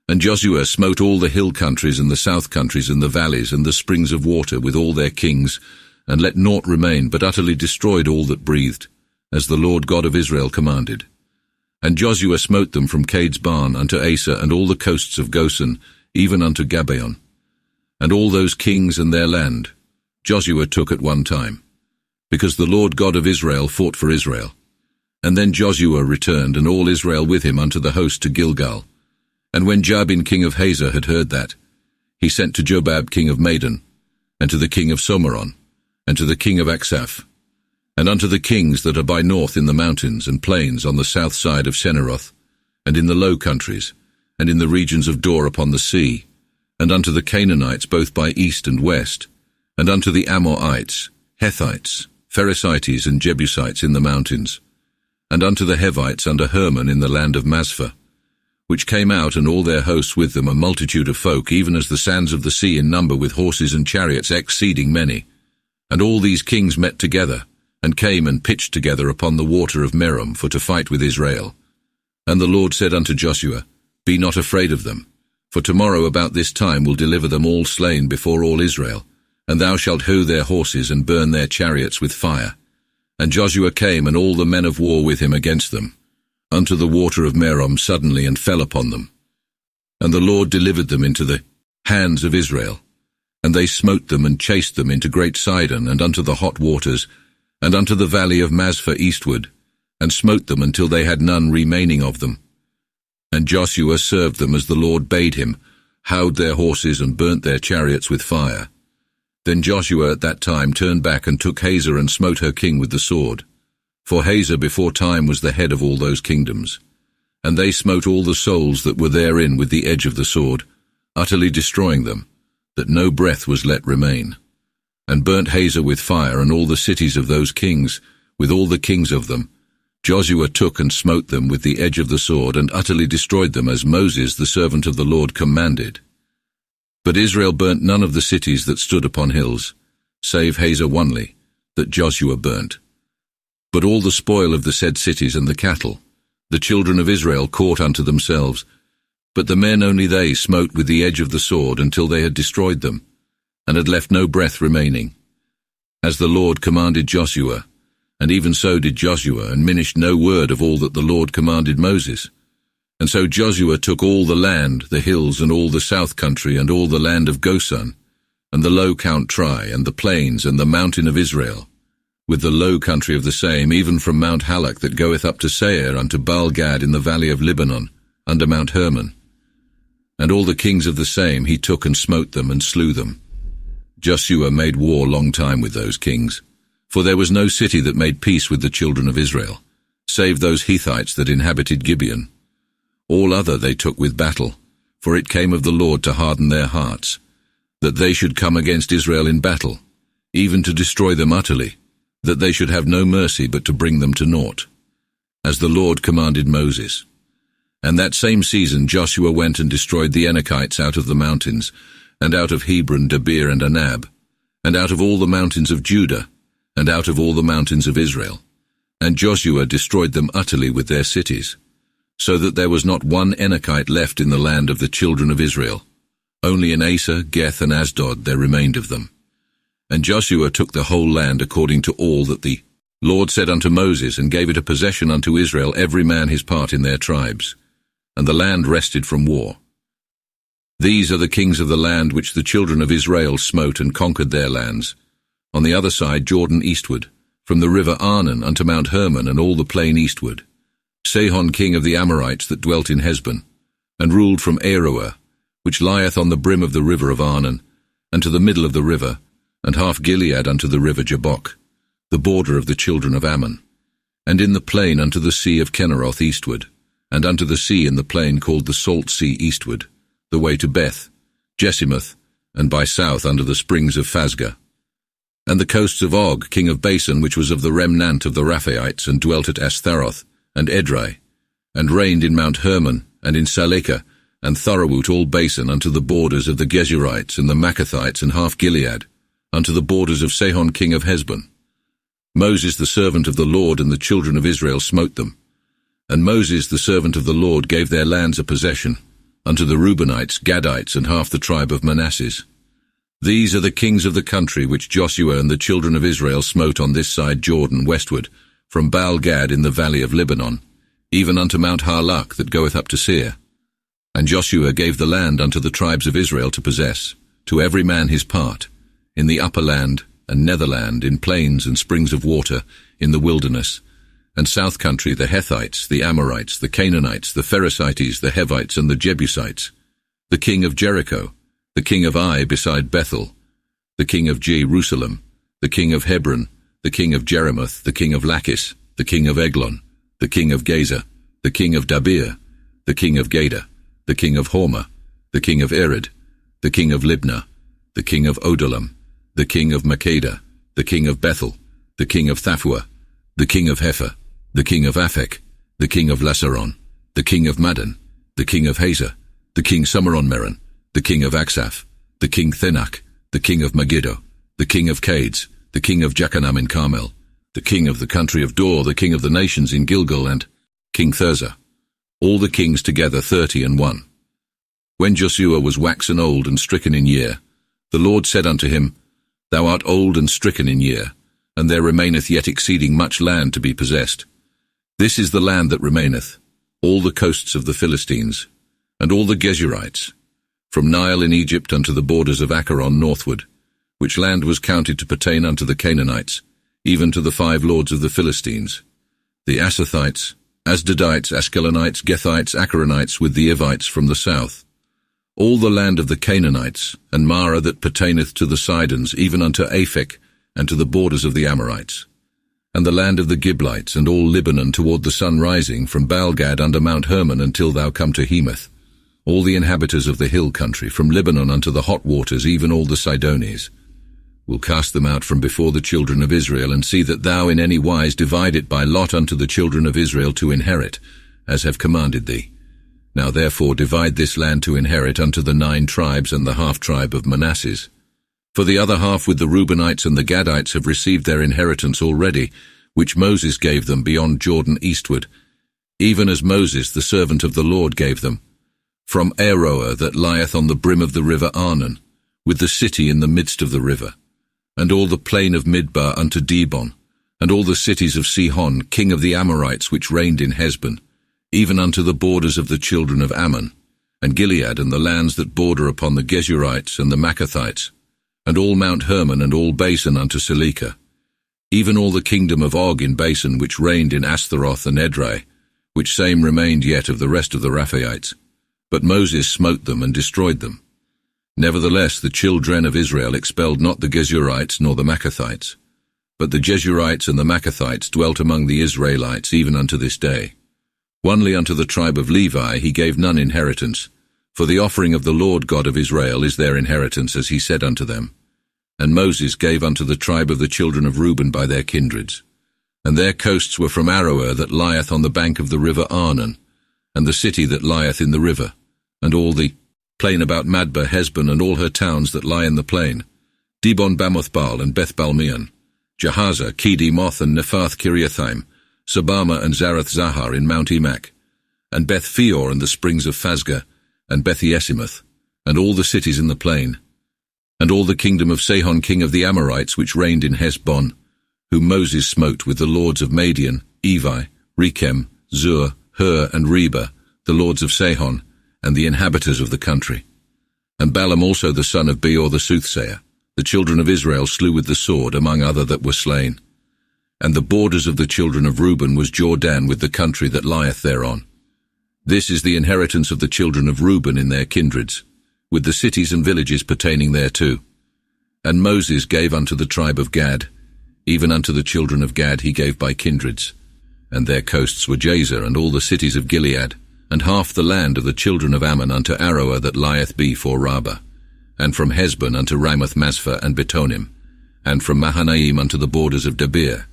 And Joshua smote all the hill countries, and the south countries, and the valleys, and the springs of water, with all their kings, and let naught remain, but utterly destroyed all that breathed, as the Lord God of Israel commanded. And Joshua smote them from Cades Barn unto Asa, and all the coasts of Goshen, even unto Gabaon. And all those kings and their land Joshua took at one time, because the Lord God of Israel fought for Israel. And then Joshua returned, and all Israel with him, unto the host to Gilgal. And when Jabin king of Hazor had heard that, he sent to Jobab king of Madon, and to the king of Someron, and to the king of Aksaph, and unto the kings that are by north in the mountains and plains on the south side of Seneroth, and in the low countries, and in the regions of Dor upon the sea, and unto the Canaanites both by east and west, and unto the Amorites, Hethites, Pherezites, and Jebusites in the mountains, and unto the Hivites under Hermon in the land of Maspha, which came out, and all their hosts with them, a multitude of folk, even as the sands of the sea in number, with horses and chariots exceeding many. And all these kings met together, and came and pitched together upon the water of Merom, for to fight with Israel. And the Lord said unto Joshua, Be not afraid of them, for tomorrow about this time will deliver them all slain before all Israel, and thou shalt hew their horses and burn their chariots with fire. And Joshua came, and all the men of war with him, against them, unto the water of Merom suddenly, and fell upon them. And the Lord delivered them into the hands of Israel. And they smote them, and chased them into great Sidon, and unto the hot waters, and unto the valley of Maspha eastward, and smote them until they had none remaining of them. And Joshua served them as the Lord bade him, howed their horses, and burnt their chariots with fire. Then Joshua at that time turned back, and took Hazor, and smote her king with the sword. For Hazor before time was the head of all those kingdoms. And they smote all the souls that were therein with the edge of the sword, utterly destroying them, that no breath was let remain. And burnt Hazor with fire, and all the cities of those kings, with all the kings of them. Joshua took and smote them with the edge of the sword, and utterly destroyed them, as Moses the servant of the Lord commanded. But Israel burnt none of the cities that stood upon hills, save Hazor only, that Joshua burnt. But all the spoil of the said cities and the cattle, the children of Israel caught unto themselves. But the men only they smote with the edge of the sword, until they had destroyed them, and had left no breath remaining, as the Lord commanded Joshua. And even so did Joshua, and minished no word of all that the Lord commanded Moses. And so Joshua took all the land, the hills, and all the south country, and all the land of Goshen, and the low count Tri, and the plains, and the mountain of Israel, with the low country of the same, even from Mount Halak that goeth up to Seir, unto Baal-gad in the valley of Lebanon, under Mount Hermon. And all the kings of the same he took, and smote them, and slew them. Joshua made war long time with those kings, for there was no city that made peace with the children of Israel, save those Hittites that inhabited Gibeon. All other they took with battle, for it came of the Lord to harden their hearts, that they should come against Israel in battle, even to destroy them utterly, that they should have no mercy but to bring them to naught, as the Lord commanded Moses. And that same season Joshua went and destroyed the Anakites out of the mountains, and out of Hebron, Debir, and Anab, and out of all the mountains of Judah, and out of all the mountains of Israel. And Joshua destroyed them utterly with their cities, so that there was not one Anakite left in the land of the children of Israel. Only in Asa, Geth, and Asdod there remained of them. And Joshua took the whole land according to all that the Lord said unto Moses, and gave it a possession unto Israel, every man his part in their tribes. And the land rested from war. These are the kings of the land which the children of Israel smote, and conquered their lands, on the other side Jordan eastward, from the river Arnon unto Mount Hermon, and all the plain eastward. Sihon king of the Amorites that dwelt in Heshbon, and ruled from Aroer, which lieth on the brim of the river of Arnon, and to the middle of the river, and half Gilead unto the river Jabbok, the border of the children of Ammon, and in the plain unto the sea of Kinneroth eastward, and unto the sea in the plain called the Salt Sea eastward, the way to Beth, Jeshimoth, and by south under the springs of Phasgah. And the coasts of Og, king of Basan, which was of the remnant of the Raphaites, and dwelt at Ashtaroth, and Edrei, and reigned in Mount Hermon, and in Salekah, and Thorought, all Basan, unto the borders of the Geshurites, and the Maccathites, and half Gilead, unto the borders of Sihon king of Heshbon. Moses the servant of the Lord and the children of Israel smote them. And Moses the servant of the Lord gave their lands a possession, unto the Reubenites, Gadites, and half the tribe of Manasseh. These are the kings of the country which Joshua and the children of Israel smote on this side Jordan westward, from Baal-gad in the valley of Lebanon, even unto Mount Halak that goeth up to Seir. And Joshua gave the land unto the tribes of Israel to possess, to every man his part, in the upper land and nether land, in plains and springs of water, in the wilderness, and south country the Hethites, the Amorites, the Canaanites, the Perizzites, the Hivites, and the Jebusites, the king of Jericho, the king of Ai beside Bethel, the king of Jerusalem, the king of Hebron, the king of Jeremoth, the king of Lachish, the king of Eglon, the king of Gazer, the king of Dabir, the king of Geder, the king of Hormah, the king of Ered, the king of Libnah, the king of Odolam, the king of Makkedah, the king of Bethel, the king of Thaphua, the king of Hepher, the king of Aphek, the king of Lassaron, the king of Madon, the king of Hazor, the king Sumeron-Meron, the king of Aksaph, the king Thenach, the king of Megiddo, the king of Cades, the king of Jachanam in Carmel, the king of the country of Dor, the king of the nations in Gilgal, and King Tirzah, all the kings together 30. When Joshua was waxen old and stricken in year, the Lord said unto him, Thou art old and stricken in year, and there remaineth yet exceeding much land to be possessed. This is the land that remaineth, all the coasts of the Philistines, and all the Geshurites, from Nile in Egypt unto the borders of Acharon northward, which land was counted to pertain unto the Canaanites, even to the 5 lords of the Philistines, the Asathites, Asdodites, Ashkelonites, Gethites, Acheronites, with the Evites from the south, all the land of the Canaanites, and Mara that pertaineth to the Sidons, even unto Aphek, and to the borders of the Amorites, and the land of the Giblites, and all Lebanon toward the sun rising, from Baalgad under Mount Hermon until thou come to Hemath, all the inhabitants of the hill country, from Lebanon unto the hot waters, even all the Sidonies, will cast them out from before the children of Israel, and see that thou in any wise divide it by lot unto the children of Israel to inherit, as have commanded thee. Now therefore divide this land to inherit unto the 9 tribes and the half-tribe of Manasseh. For the other half with the Reubenites and the Gadites have received their inheritance already, which Moses gave them beyond Jordan eastward, even as Moses the servant of the Lord gave them, from Aroer that lieth on the brim of the river Arnon, with the city in the midst of the river, and all the plain of Midbar unto Dibon, and all the cities of Sihon, king of the Amorites, which reigned in Heshbon, even unto the borders of the children of Ammon, and Gilead, and the lands that border upon the Geshurites and the Maccathites, and all Mount Hermon, and all Basan unto Seleka, even all the kingdom of Og in Basan, which reigned in Ashtaroth and Edrei, which same remained yet of the rest of the Rephaites. But Moses smote them and destroyed them. Nevertheless the children of Israel expelled not the Geshurites nor the Maccathites, but the Geshurites and the Maccathites dwelt among the Israelites even unto this day. Only unto the tribe of Levi he gave none inheritance, for the offering of the Lord God of Israel is their inheritance, as he said unto them. And Moses gave unto the tribe of the children of Reuben by their kindreds. And their coasts were from Aroer that lieth on the bank of the river Arnon, and the city that lieth in the river, and all the plain about Madba, Heshbon, and all her towns that lie in the plain, Dibon, Bamothbaal, and Bethbalmeon, Jahaza, Kedemoth, and Nephath Kiriathaim, Sabama and Zarath-Zahar in Mount Emak, and Beth-Feor and the springs of Phasgah, and Beth-Yesimuth, and all the cities in the plain, and all the kingdom of Sihon king of the Amorites, which reigned in Heshbon, whom Moses smote with the lords of Madian, Evi, Rechem, Zur, Hur, and Reba, the lords of Sihon, and the inhabitants of the country. And Balaam also the son of Beor the soothsayer, the children of Israel slew with the sword, among other that were slain. And the borders of the children of Reuben was Jordan with the country that lieth thereon. This is the inheritance of the children of Reuben in their kindreds, with the cities and villages pertaining thereto. And Moses gave unto the tribe of Gad, even unto the children of Gad he gave by kindreds. And their coasts were Jazer, and all the cities of Gilead, and half the land of the children of Ammon unto Aroer that lieth before Rabbah, and from Heshbon unto Ramoth-Mazphah and Betonim, and from Mahanaim unto the borders of Debir.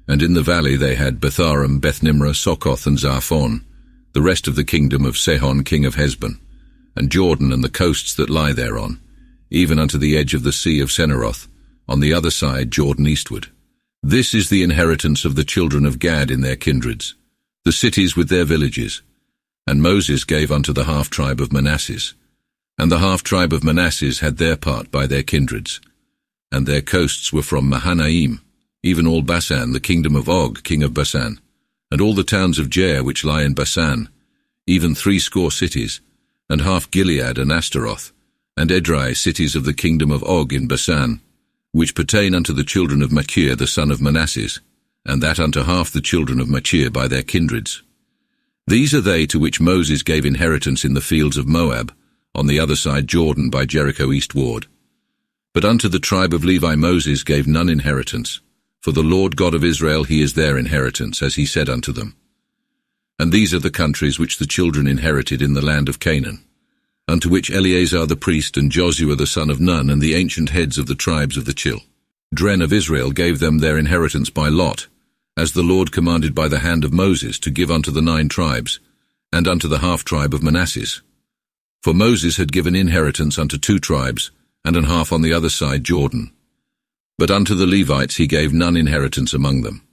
And in the valley they had Betharam, Beth-Nimrah, Sokoth, and Zarphon, the rest of the kingdom of Sihon king of Heshbon, and Jordan and the coasts that lie thereon, even unto the edge of the sea of Senaroth, on the other side Jordan eastward. This is the inheritance of the children of Gad in their kindreds, the cities with their villages. And Moses gave unto the half-tribe of Manasseh, and the half-tribe of Manasseh had their part by their kindreds. And their coasts were from Mahanaim, even all Basan, the kingdom of Og, king of Basan, and all the towns of Jair which lie in Basan, even 60 cities, and half Gilead and Ashtaroth, and Edrei, cities of the kingdom of Og in Basan, which pertain unto the children of Machir the son of Manasseh, and that unto half the children of Machir by their kindreds. These are they to which Moses gave inheritance in the fields of Moab, on the other side Jordan by Jericho eastward. But unto the tribe of Levi Moses gave none inheritance, for the Lord God of Israel he is their inheritance, as he said unto them. And these are the countries which the children inherited in the land of Canaan, unto which Eleazar the priest and Joshua the son of Nun and the ancient heads of the tribes of the children of Israel gave them their inheritance by lot, as the Lord commanded by the hand of Moses to give unto the 9 tribes, and unto the half-tribe of Manasseh. For Moses had given inheritance unto 2 tribes, and an half on the other side Jordan. But unto the Levites he gave none inheritance among them.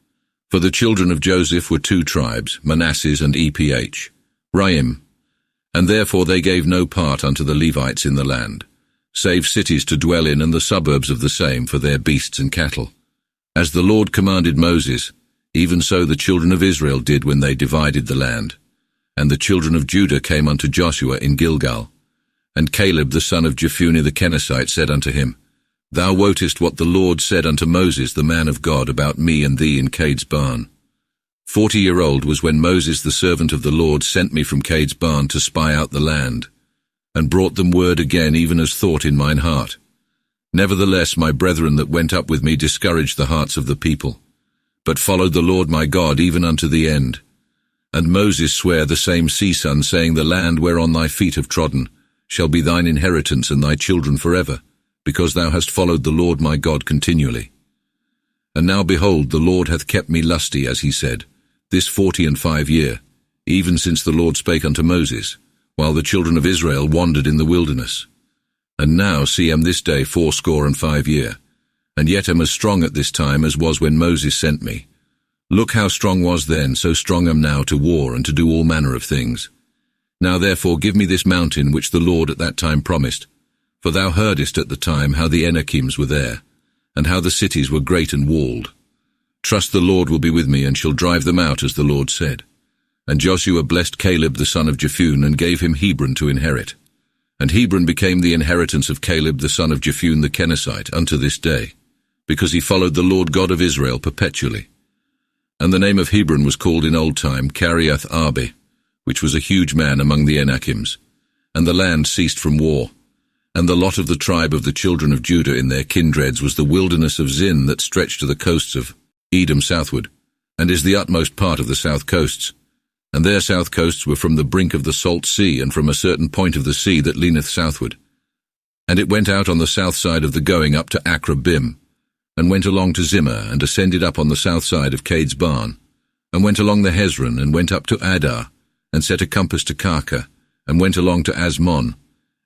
For the children of Joseph were 2 tribes, Manasseh and Raim, and therefore they gave no part unto the Levites in the land, save cities to dwell in and the suburbs of the same for their beasts and cattle. As the Lord commanded Moses, even so the children of Israel did when they divided the land. And the children of Judah came unto Joshua in Gilgal. And Caleb the son of Jephunneh the Kenizzite said unto him, Thou wotest what the Lord said unto Moses the man of God about me and thee in Cades barn. 40-year-old was when Moses the servant of the Lord sent me from Cades barn to spy out the land, and brought them word again even as thought in mine heart. Nevertheless my brethren that went up with me discouraged the hearts of the people, but followed the Lord my God even unto the end. And Moses sware the same sea-son, saying, The land whereon thy feet have trodden shall be thine inheritance and thy children forever, because thou hast followed the Lord my God continually. And now behold, the Lord hath kept me lusty, as he said, this 45 year, even since the Lord spake unto Moses, while the children of Israel wandered in the wilderness. And now see am this day 85 year, and yet am as strong at this time as was when Moses sent me. Look how strong was then, so strong am now to war and to do all manner of things. Now therefore give me this mountain which the Lord at that time promised, for thou heardest at the time how the Anakims were there, and how the cities were great and walled. Trust the Lord will be with me, and shall drive them out, as the Lord said. And Joshua blessed Caleb the son of Jephunneh, and gave him Hebron to inherit. And Hebron became the inheritance of Caleb the son of Jephunneh the Kenizzite unto this day, because he followed the Lord God of Israel perpetually. And the name of Hebron was called in old time Kiriath Arba, which was a huge man among the Anakims. And the land ceased from war. And the lot of the tribe of the children of Judah in their kindreds was the wilderness of Zin that stretched to the coasts of Edom southward, and is the utmost part of the south coasts. And their south coasts were from the brink of the salt sea, and from a certain point of the sea that leaneth southward. And it went out on the south side of the going up to Akrabim, and went along to Zimmah, and ascended up on the south side of Cades barn, and went along the Hezron, and went up to Adar, and set a compass to Karka, and went along to Asmon,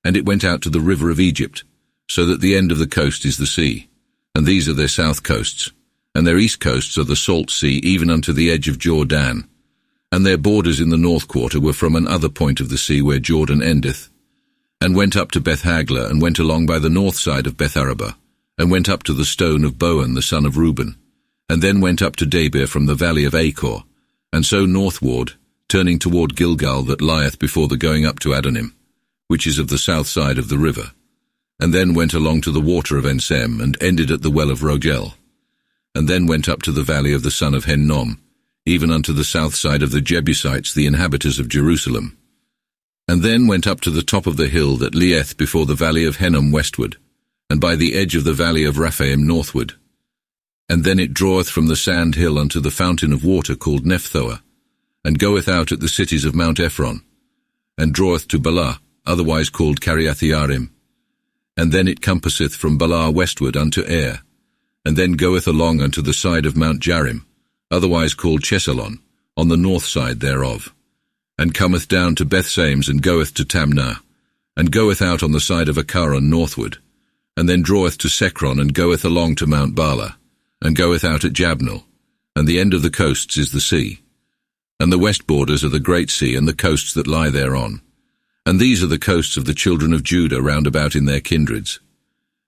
and it went out to the river of Egypt, so that the end of the coast is the sea. And these are their south coasts, and their east coasts are the salt sea, even unto the edge of Jordan. And their borders in the north quarter were from an other point of the sea where Jordan endeth, and went up to Beth-Hagla, and went along by the north side of Beth-Araba, and went up to the stone of Boan the son of Reuben, and then went up to Debir from the valley of Achor, and so northward, turning toward Gilgal that lieth before the going up to Adonim, which is of the south side of the river, and then went along to the water of Ensem, and ended at the well of Rogel, and then went up to the valley of the son of Hinnom, even unto the south side of the Jebusites, the inhabitants of Jerusalem, and then went up to the top of the hill that lieth before the valley of Hinnom westward, and by the edge of the valley of Raphaim northward. And then it draweth from the sand hill unto the fountain of water called Nephtoah, and goeth out at the cities of Mount Ephron, and draweth to Balah, otherwise called Kiriath-Jearim. And then it compasseth from Balah westward unto Air, and then goeth along unto the side of Mount Jarim, otherwise called Chesalon, on the north side thereof, and cometh down to Bethsames, and goeth to Tamnah, and goeth out on the side of Acharon northward, and then draweth to Sekron, and goeth along to Mount Bala, and goeth out at Jabnel, and the end of the coasts is the sea. And the west borders are the great sea, and the coasts that lie thereon. And these are the coasts of the children of Judah round about in their kindreds.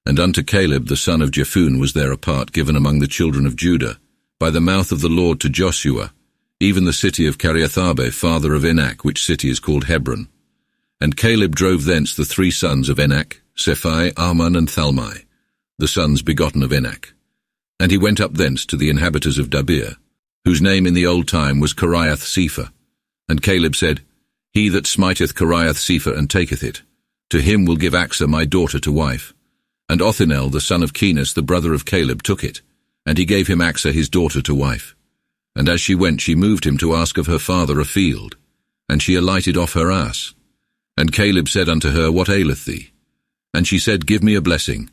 And unto Caleb the son of Jephunneh was there a part given among the children of Judah, by the mouth of the Lord to Joshua, even the city of Kiriath-Arba, father of Enak, which city is called Hebron. And Caleb drove thence the 3 sons of Enak, Sephi, Arman, and Thalmai, the sons begotten of Enak. And he went up thence to the inhabitants of Dabir, whose name in the old time was Kiriath-Sepher. And Caleb said, He that smiteth Kiriath-Sepher and taketh it, to him will give Achsah my daughter to wife. And Othniel the son of Kenaz, the brother of Caleb, took it, and he gave him Achsah his daughter to wife. And as she went, she moved him to ask of her father a field, and she alighted off her ass. And Caleb said unto her, What aileth thee? And she said, Give me a blessing,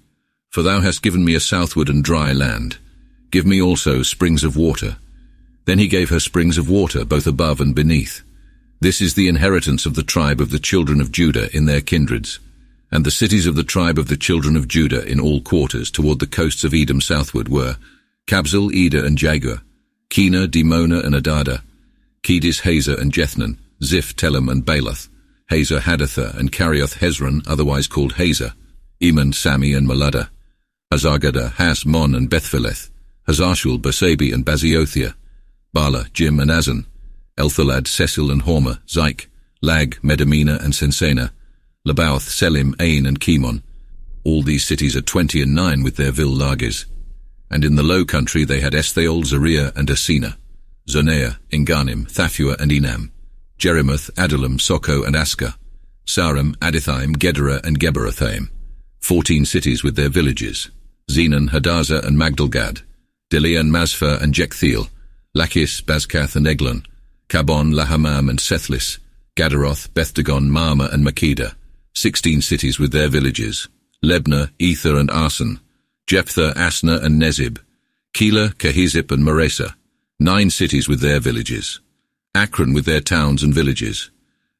for thou hast given me a southward and dry land. Give me also springs of water. Then he gave her springs of water, both above and beneath. This is the inheritance of the tribe of the children of Judah in their kindreds, and the cities of the tribe of the children of Judah in all quarters toward the coasts of Edom southward were Kabzeel, Eder, and Jagur, Kena, Dimona, and Adada, Kedes, Hazor, and Jethnan, Ziph, Telem, and Baalath, Hazor, Hadatha, and Karioth Hezron, otherwise called Hazor, Eman, Sami, and Maladah, Hazargada, Has, Mon, and Bethpheleth, Hazarshul, Besabi, and Baziothia, Bala, Jim, and Azan, Elthalad, Cecil, and Hormah, Zik, Lag, Medamina, and Sensena, Labauth, Selim, Ain, and Chemon. All these cities are 20 and 9 with their villages. And in the low country they had Estheol, Zariah, and Asina, Zonea, Enganim, Thafua, and Enam, Jerimoth, Adullam, Soko, and Aska, Saram, Adithaim, Gedera, and Geberathaim, 14 cities with their villages, Zenon, Hadassah, and Magdalgad, Delian, Mazphah, and Jekthiel, Lachish, Bazkath, and Eglon, Kabon, Lahamam, and Sethlis, Gadaroth, Bethdagon, Mama, and Makeda, 16 cities with their villages, Lebna, Ether, and Arson, Jephthah, Asna, and Nezib, Keilah, Kehizip, and Maresa, 9 cities with their villages, Akron with their towns and villages,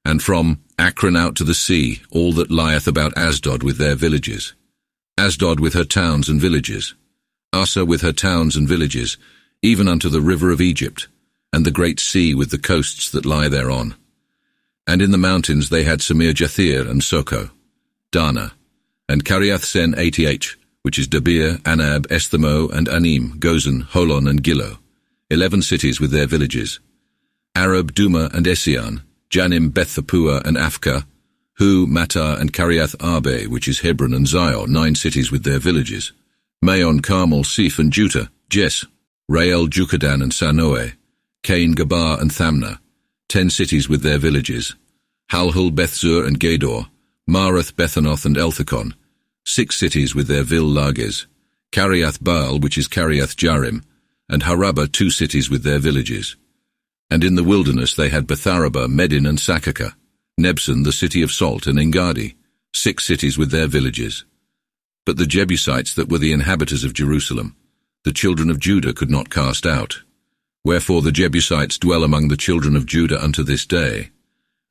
and from Akron out to the sea, all that lieth about Asdod with their villages, Asdod with her towns and villages, Asa with her towns and villages, even unto the river of Egypt, and the great sea with the coasts that lie thereon. And in the mountains they had Samir Jathir and Soko, Dana, and Kiriath Sen 80h, which is Debir, Anab, Esthemo, and Anim, Gozan, Holon, and Gilo, 11 cities with their villages, Arab, Duma, and Esian, Janim, Beth-Tapua, and Afka, Hu, Matar, and Kiriath Arbe, which is Hebron, and Zion, 9 cities with their villages, Maon, Carmel, Sif, and Juta, Jes, Rael, Jukadan, and Sanoe, Cain, Gabar, and Thamna, 10 cities with their villages, Halhul, Bethzur, and Gedor, Marath, Bethanoth, and Elthakon, 6 cities with their villages, Kiriath Baal, which is Kiriath Jarim, and Haraba, 2 cities with their villages. And in the wilderness they had Betharaba, Medin, and Sakaka, Nebson, the city of salt, and Engadi, 6 cities with their villages. But the Jebusites that were the inhabitants of Jerusalem, the children of Judah could not cast out. Wherefore the Jebusites dwell among the children of Judah unto this day.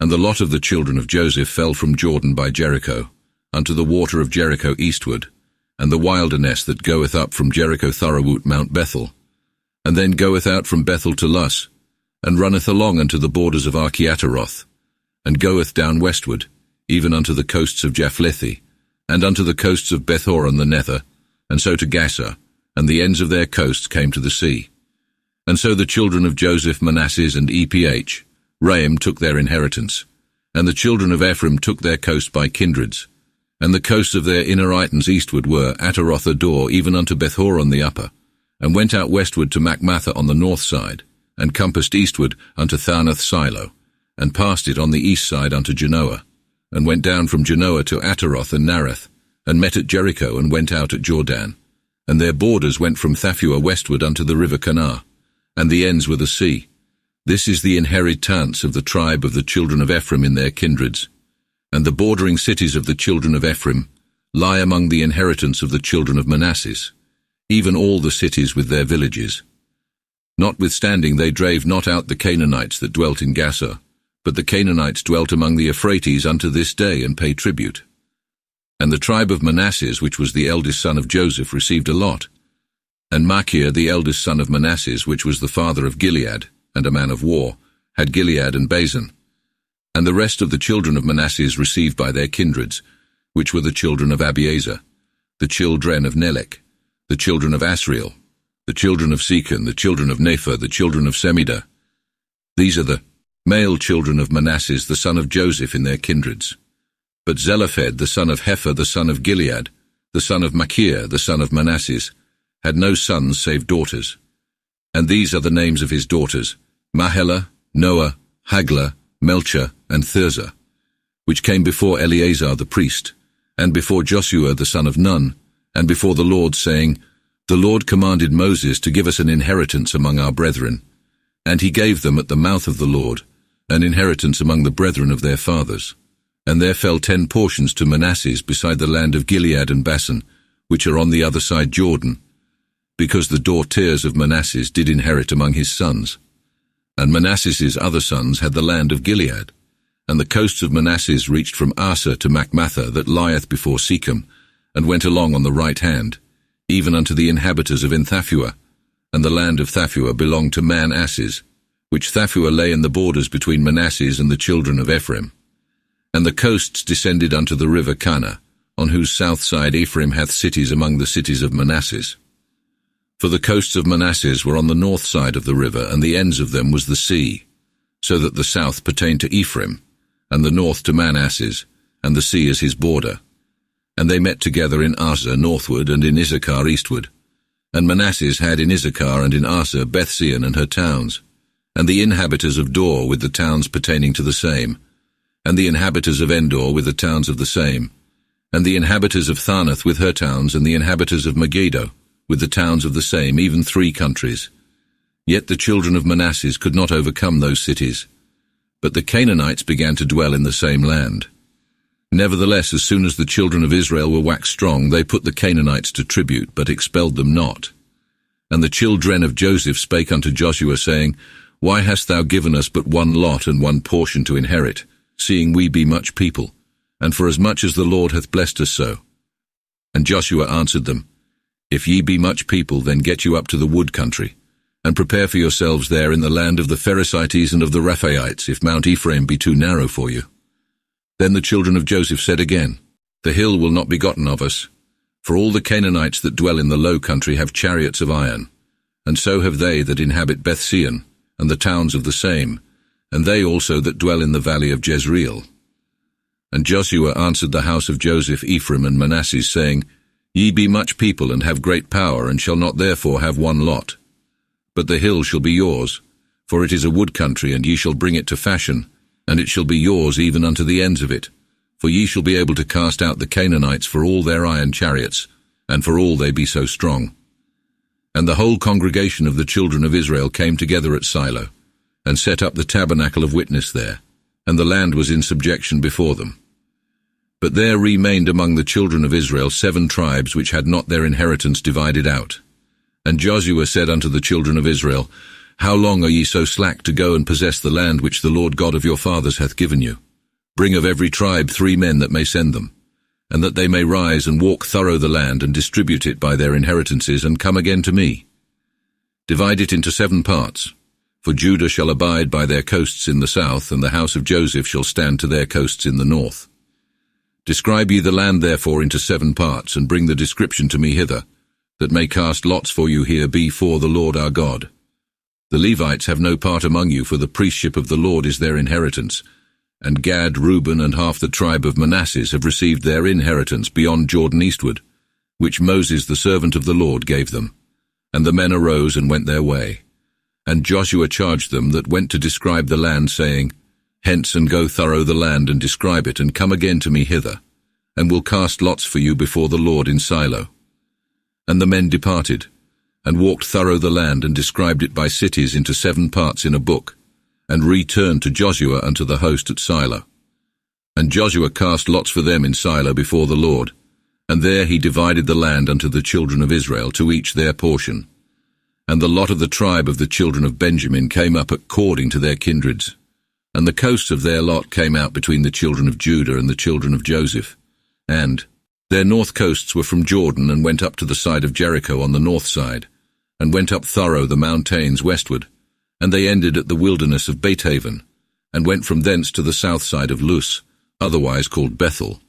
And the lot of the children of Joseph fell from Jordan by Jericho, unto the water of Jericho eastward, and the wilderness that goeth up from Jericho Thoroughwoot Mount Bethel, and then goeth out from Bethel to Lus, and runneth along unto the borders of Archiataroth, and goeth down westward, even unto the coasts of Japhlethi, and unto the coasts of Bethhoron the Nether, and so to Gaza, and the ends of their coasts came to the sea. And so the children of Joseph, Manasses, and Eph, Raim took their inheritance, and the children of Ephraim took their coast by kindreds, and the coasts of their inner Itons eastward were Ataroth Ador, even unto Bethhoron the upper, and went out westward to Machmathah on the north side, and compassed eastward unto Tharnath Silo, and passed it on the east side unto Genoa, and went down from Genoa to Ataroth and Nareth, and met at Jericho, and went out at Jordan, and their borders went from Thafua westward unto the river Kanah, and the ends were the sea. This is the inheritance of the tribe of the children of Ephraim in their kindreds, and the bordering cities of the children of Ephraim lie among the inheritance of the children of Manasses, even all the cities with their villages. Notwithstanding they drave not out the Canaanites that dwelt in Gaza, but the Canaanites dwelt among the Euphrates unto this day, and pay tribute. And the tribe of Manasses, which was the eldest son of Joseph, received a lot. And Machir, the eldest son of Manasses, which was the father of Gilead, and a man of war, had Gilead and Bazan. And the rest of the children of Manasses received by their kindreds, which were the children of Abiezer, the children of Nelek, the children of Asriel, the children of Secon, the children of Nepher, the children of Semidah. These are the male children of Manasses, the son of Joseph, in their kindreds. But Zelophehad, the son of Hepher, the son of Gilead, the son of Machir, the son of Manasses, had no sons save daughters. And these are the names of his daughters, Mahela, Noah, Hagla, Melcha, and Tirzah, which came before Eleazar the priest, and before Joshua the son of Nun, and before the Lord, saying, The Lord commanded Moses to give us an inheritance among our brethren, and he gave them at the mouth of the Lord an inheritance among the brethren of their fathers. And there fell 10 portions to Manasses beside the land of Gilead and Bashan, which are on the other side Jordan, because the daughters of Manasses did inherit among his sons. And Manasseh's other sons had the land of Gilead. And the coasts of Manasseh reached from Asa to Machmathah that lieth before Sechem, and went along on the right hand, even unto the inhabitants of Enthaphua. And the land of Thaphua belonged to Manasseh, which Thaphua lay in the borders between Manasseh and the children of Ephraim. And the coasts descended unto the river Kana, on whose south side Ephraim hath cities among the cities of Manasseh. For the coasts of Manasseh were on the north side of the river, and the ends of them was the sea, so that the south pertained to Ephraim, and the north to Manasseh, and the sea is his border. And they met together in Asa northward, and in Issachar eastward. And Manasseh had in Issachar and in Asa Bethsean and her towns, and the inhabitants of Dor with the towns pertaining to the same, and the inhabitants of Endor with the towns of the same, and the inhabitants of Thanath with her towns, and the inhabitants of Megiddo with the towns of the same, even 3 countries. Yet the children of Manasseh could not overcome those cities. But the Canaanites began to dwell in the same land. Nevertheless, as soon as the children of Israel were waxed strong, they put the Canaanites to tribute, but expelled them not. And the children of Joseph spake unto Joshua, saying, Why hast thou given us but one lot and one portion to inherit, seeing we be much people, and for as much as the Lord hath blessed us so? And Joshua answered them, If ye be much people, then get you up to the wood country, and prepare for yourselves there in the land of the Pherezites and of the Rephaites, if Mount Ephraim be too narrow for you. Then the children of Joseph said again, The hill will not be gotten of us, for all the Canaanites that dwell in the low country have chariots of iron, and so have they that inhabit Bethsean, and the towns of the same, and they also that dwell in the valley of Jezreel. And Joshua answered the house of Joseph, Ephraim, and Manasseh, saying, Ye be much people, and have great power, and shall not therefore have one lot. But the hill shall be yours, for it is a wood country, and ye shall bring it to fashion, and it shall be yours even unto the ends of it. For ye shall be able to cast out the Canaanites for all their iron chariots, and for all they be so strong. And the whole congregation of the children of Israel came together at Silo, and set up the tabernacle of witness there, and the land was in subjection before them. But there remained among the children of Israel 7 tribes which had not their inheritance divided out. And Joshua said unto the children of Israel, How long are ye so slack to go and possess the land which the Lord God of your fathers hath given you? Bring of every tribe 3 men that may send them, and that they may rise and walk thorough the land, and distribute it by their inheritances, and come again to me. Divide it into 7 parts, for Judah shall abide by their coasts in the south, and the house of Joseph shall stand to their coasts in the north. Describe ye the land therefore into 7 parts, and bring the description to me hither, that may cast lots for you here before the Lord our God. The Levites have no part among you, for the priestship of the Lord is their inheritance, and Gad, Reuben, and half the tribe of Manasseh have received their inheritance beyond Jordan eastward, which Moses the servant of the Lord gave them. And the men arose and went their way. And Joshua charged them that went to describe the land, saying, Hence and go thorough the land, and describe it, and come again to me hither, and will cast lots for you before the Lord in Silo. And the men departed, and walked thorough the land, and described it by cities into 7 parts in a book, and returned to Joshua unto the host at Silo. And Joshua cast lots for them in Silo before the Lord, and there he divided the land unto the children of Israel, to each their portion. And the lot of the tribe of the children of Benjamin came up according to their kindreds, and the coasts of their lot came out between the children of Judah and the children of Joseph. And their north coasts were from Jordan, and went up to the side of Jericho on the north side, and went up thorough the mountains westward, and they ended at the wilderness of Bethaven, and went from thence to the south side of Luz, otherwise called Bethel,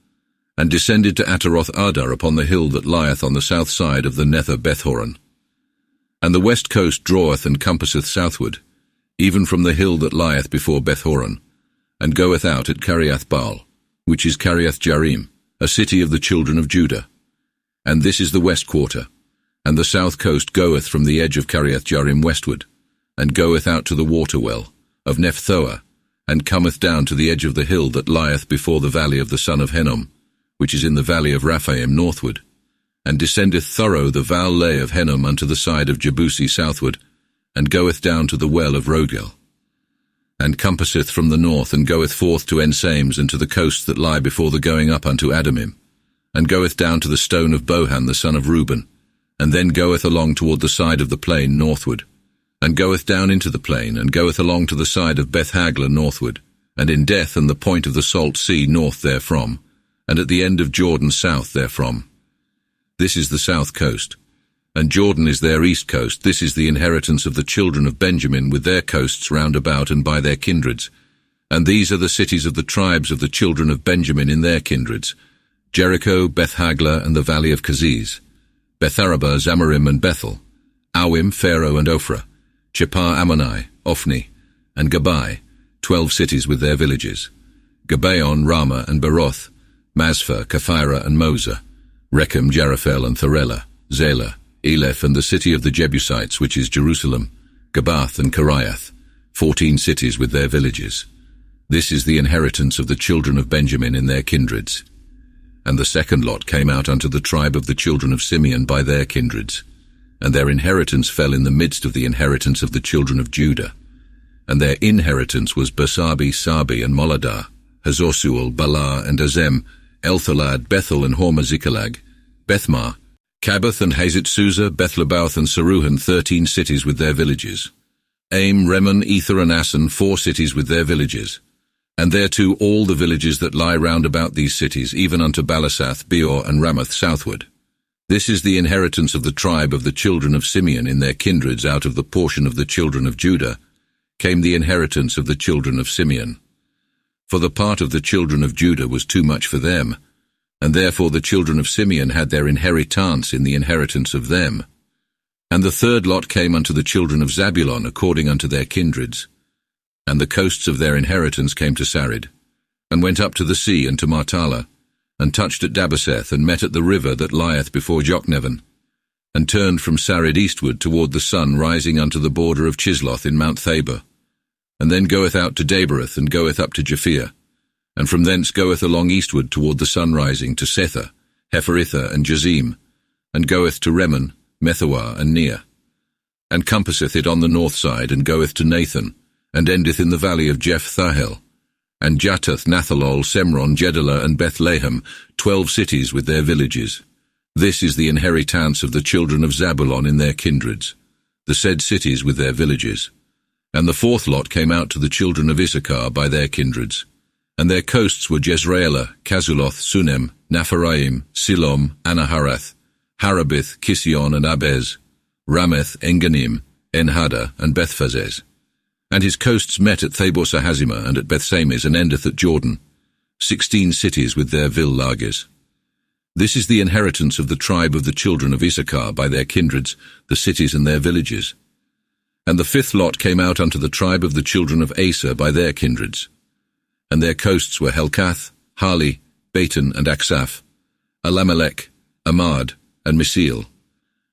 and descended to Ataroth Adar upon the hill that lieth on the south side of the Nether Bethhoron. And the west coast draweth and compasseth southward, even from the hill that lieth before Bethhoron, and goeth out at Kiriath Baal, which is Kiriath Jearim, a city of the children of Judah. And this is the west quarter, and the south coast goeth from the edge of Kiriath Jearim westward, and goeth out to the water well of Nephtoah, and cometh down to the edge of the hill that lieth before the valley of the son of Hinnom, which is in the valley of Raphaim northward, and descendeth thorough the valley of Hinnom unto the side of Jebusi southward, and goeth down to the well of Rogel, and compasseth from the north, and goeth forth to Ensames, and to the coasts that lie before the going up unto Adamim, and goeth down to the stone of Bohan the son of Reuben, and then goeth along toward the side of the plain northward, and goeth down into the plain, and goeth along to the side of Beth-hagla northward, and in Deth and the point of the salt sea north therefrom, and at the end of Jordan south therefrom. This is the south coast, and Jordan is their east coast. This is the inheritance of the children of Benjamin with their coasts round about and by their kindreds. And these are the cities of the tribes of the children of Benjamin in their kindreds: Jericho, Beth-hagla, and the valley of Kaziz, Betharaba, Zamarim, and Bethel, Awim, Pharaoh, and Ophrah, Chephar Ammoni, Ophni, and Gabai, 12 cities with their villages, Gabaon, Ramah, and Beroth, Mazphah, Kephirah, and Moza, Rechem, Jaraphel, and Tharela, Zelah, Eleph, and the city of the Jebusites, which is Jerusalem, Gabath, and Kiriath, 14 cities with their villages. This is the inheritance of the children of Benjamin in their kindreds. And the second lot came out unto the tribe of the children of Simeon by their kindreds, and their inheritance fell in the midst of the inheritance of the children of Judah. And their inheritance was Bersabi, Sabi, and Moladah, Hazor-sual, Balah, and Azem, Elthalad, Bethel, and Hormah-Ziklag, Bethmar, Kabbath, and Hazet-Susa, Bethlebauth, and Saruhan, 13 cities with their villages, Aim, Remon, Ether, and Asan, 4 cities with their villages, and thereto all the villages that lie round about these cities, even unto Balasath, Beor, and Ramoth southward. This is the inheritance of the tribe of the children of Simeon in their kindreds. Out of the portion of the children of Judah came the inheritance of the children of Simeon. For the part of the children of Judah was too much for them, and therefore the children of Simeon had their inheritance in the inheritance of them. And the third lot came unto the children of Zabulon according unto their kindreds. And the coasts of their inheritance came to Sarid, and went up to the sea and to Martala, and touched at Dabbeseth, and met at the river that lieth before Joknevan, and turned from Sarid eastward toward the sun rising unto the border of Chisloth in Mount Thabor, and then goeth out to Dabereth, and goeth up to Japhia, and from thence goeth along eastward toward the sun rising to Sether, Hepharitha, and Jazim, and goeth to Remon, Methawah, and Near, and compasseth it on the north side, and goeth to Nathan, and endeth in the valley of Jephthahel, and Jatath, Nathalol, Semron, Jedalah, and Bethlehem, 12 cities with their villages. This is the inheritance of the children of Zabulon in their kindreds, the said cities with their villages. And the fourth lot came out to the children of Issachar by their kindreds, and their coasts were Jezreelah, Kazuloth, Sunem, Napharaim, Silom, Anaharath, Harabith, Kision, and Abez, Rameth, Enganim, Enhada, and Bethphazez. And his coasts met at Thabor-Sahazimah and at Bethsames, and endeth at Jordan, 16 cities with their villages. This is the inheritance of the tribe of the children of Issachar by their kindreds, the cities and their villages. And the fifth lot came out unto the tribe of the children of Aser by their kindreds. And their coasts were Helkath, Hali, Batan, and Aksaph, Alamelech, Amad, and Misil,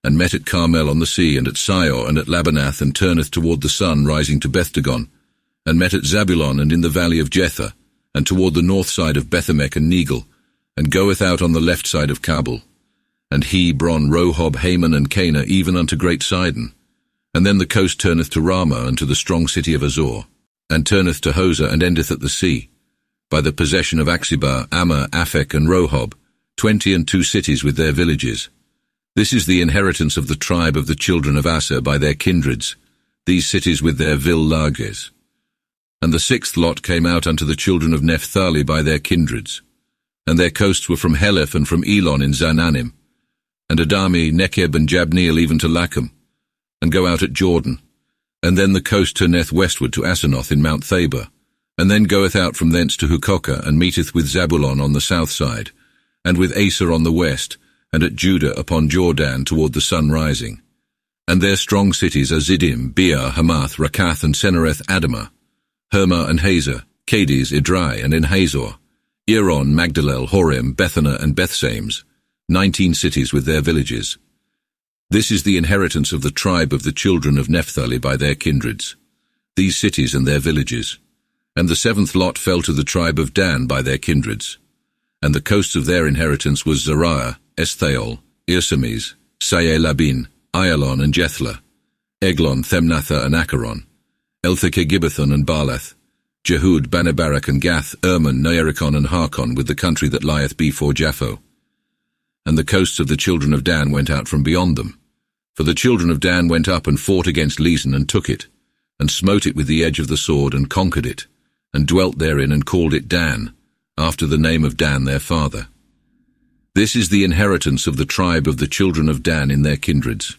and met at Carmel on the sea, and at Sior, and at Labanath, and turneth toward the sun rising to Bethdagon, and met at Zabulon, and in the valley of Jether, and toward the north side of Bethemech and Negel, and goeth out on the left side of Kabul, and Hebron, Rohob, Haman, and Cana, even unto great Sidon. And then the coast turneth to Ramah, and to the strong city of Azor, and turneth to Hosah, and endeth at the sea, by the possession of Axibar, Amma, Aphek, and Rohob, 22 cities with their villages. This is the inheritance of the tribe of the children of Aser by their kindreds, these cities with their villages. And the sixth lot came out unto the children of Naphtali by their kindreds, and their coasts were from Heleph and from Elon in Zananim, and Adami, Nekeb, and Jabneel even to Lachem, and go out at Jordan, and then the coast turneth westward to Asanoth in Mount Thabor, and then goeth out from thence to Hukokah, and meeteth with Zabulon on the south side, and with Aser on the west, and at Judah upon Jordan toward the sun rising. And their strong cities are Ziddim, Beer, Hamath, Rakath, and Senereth Adamah, Hermah and Hazer, Cades, Idrai, and in Hazor, Iron, Magdalel, Horem, Bethana, and Bethsames, 19 cities with their villages. This is the inheritance of the tribe of the children of Naphtali by their kindreds, these cities and their villages. And the seventh lot fell to the tribe of Dan by their kindreds. And the coasts of their inheritance was Zariah, Esthahol, Irsames, Sayeh-Labin, Ayalon, and Jethla, Eglon, Themnatha, and Acharon, Eltheke-Gibbethon, and Baalath, Jehud, Banabarak, and Gath, Erman, Neerikon, and Harkon, with the country that lieth before Japho. And the coasts of the children of Dan went out from beyond them, For the children of Dan went up and fought against Lezen and took it, and smote it with the edge of the sword and conquered it, and dwelt therein and called it Dan, after the name of Dan their father. This is the inheritance of the tribe of the children of Dan in their kindreds,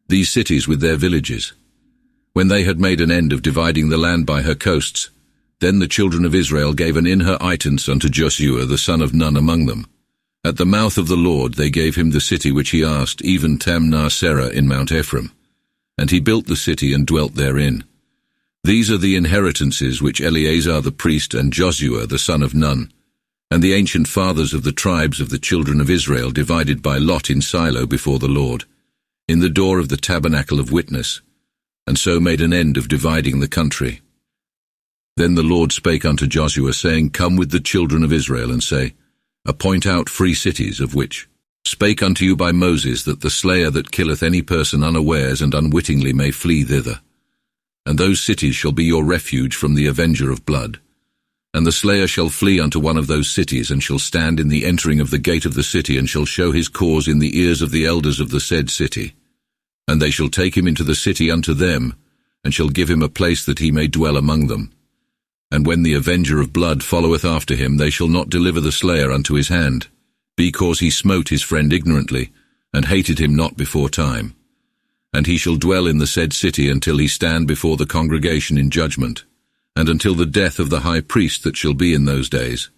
these cities with their villages. When they had made an end of dividing the land by her coasts, then the children of Israel gave an in her itance unto Joshua the son of Nun among them. At the mouth of the Lord they gave him the city which he asked, even Tamnah-Serah in Mount Ephraim. And he built the city and dwelt therein. These are the inheritances which Eleazar the priest and Joshua the son of Nun, and the ancient fathers of the tribes of the children of Israel divided by lot in Silo before the Lord, in the door of the tabernacle of witness, and so made an end of dividing the country. Then the Lord spake unto Joshua, saying, Come with the children of Israel, and say, Appoint out free cities, of which spake unto you by Moses, that the slayer that killeth any person unawares and unwittingly may flee thither. And those cities shall be your refuge from the avenger of blood. And the slayer shall flee unto one of those cities, and shall stand in the entering of the gate of the city, and shall show his cause in the ears of the elders of the said city. And they shall take him into the city unto them, and shall give him a place that he may dwell among them. And when the avenger of blood followeth after him, they shall not deliver the slayer unto his hand, because he smote his friend ignorantly, and hated him not before time. And he shall dwell in the said city until he stand before the congregation in judgment, and until the death of the high priest that shall be in those days.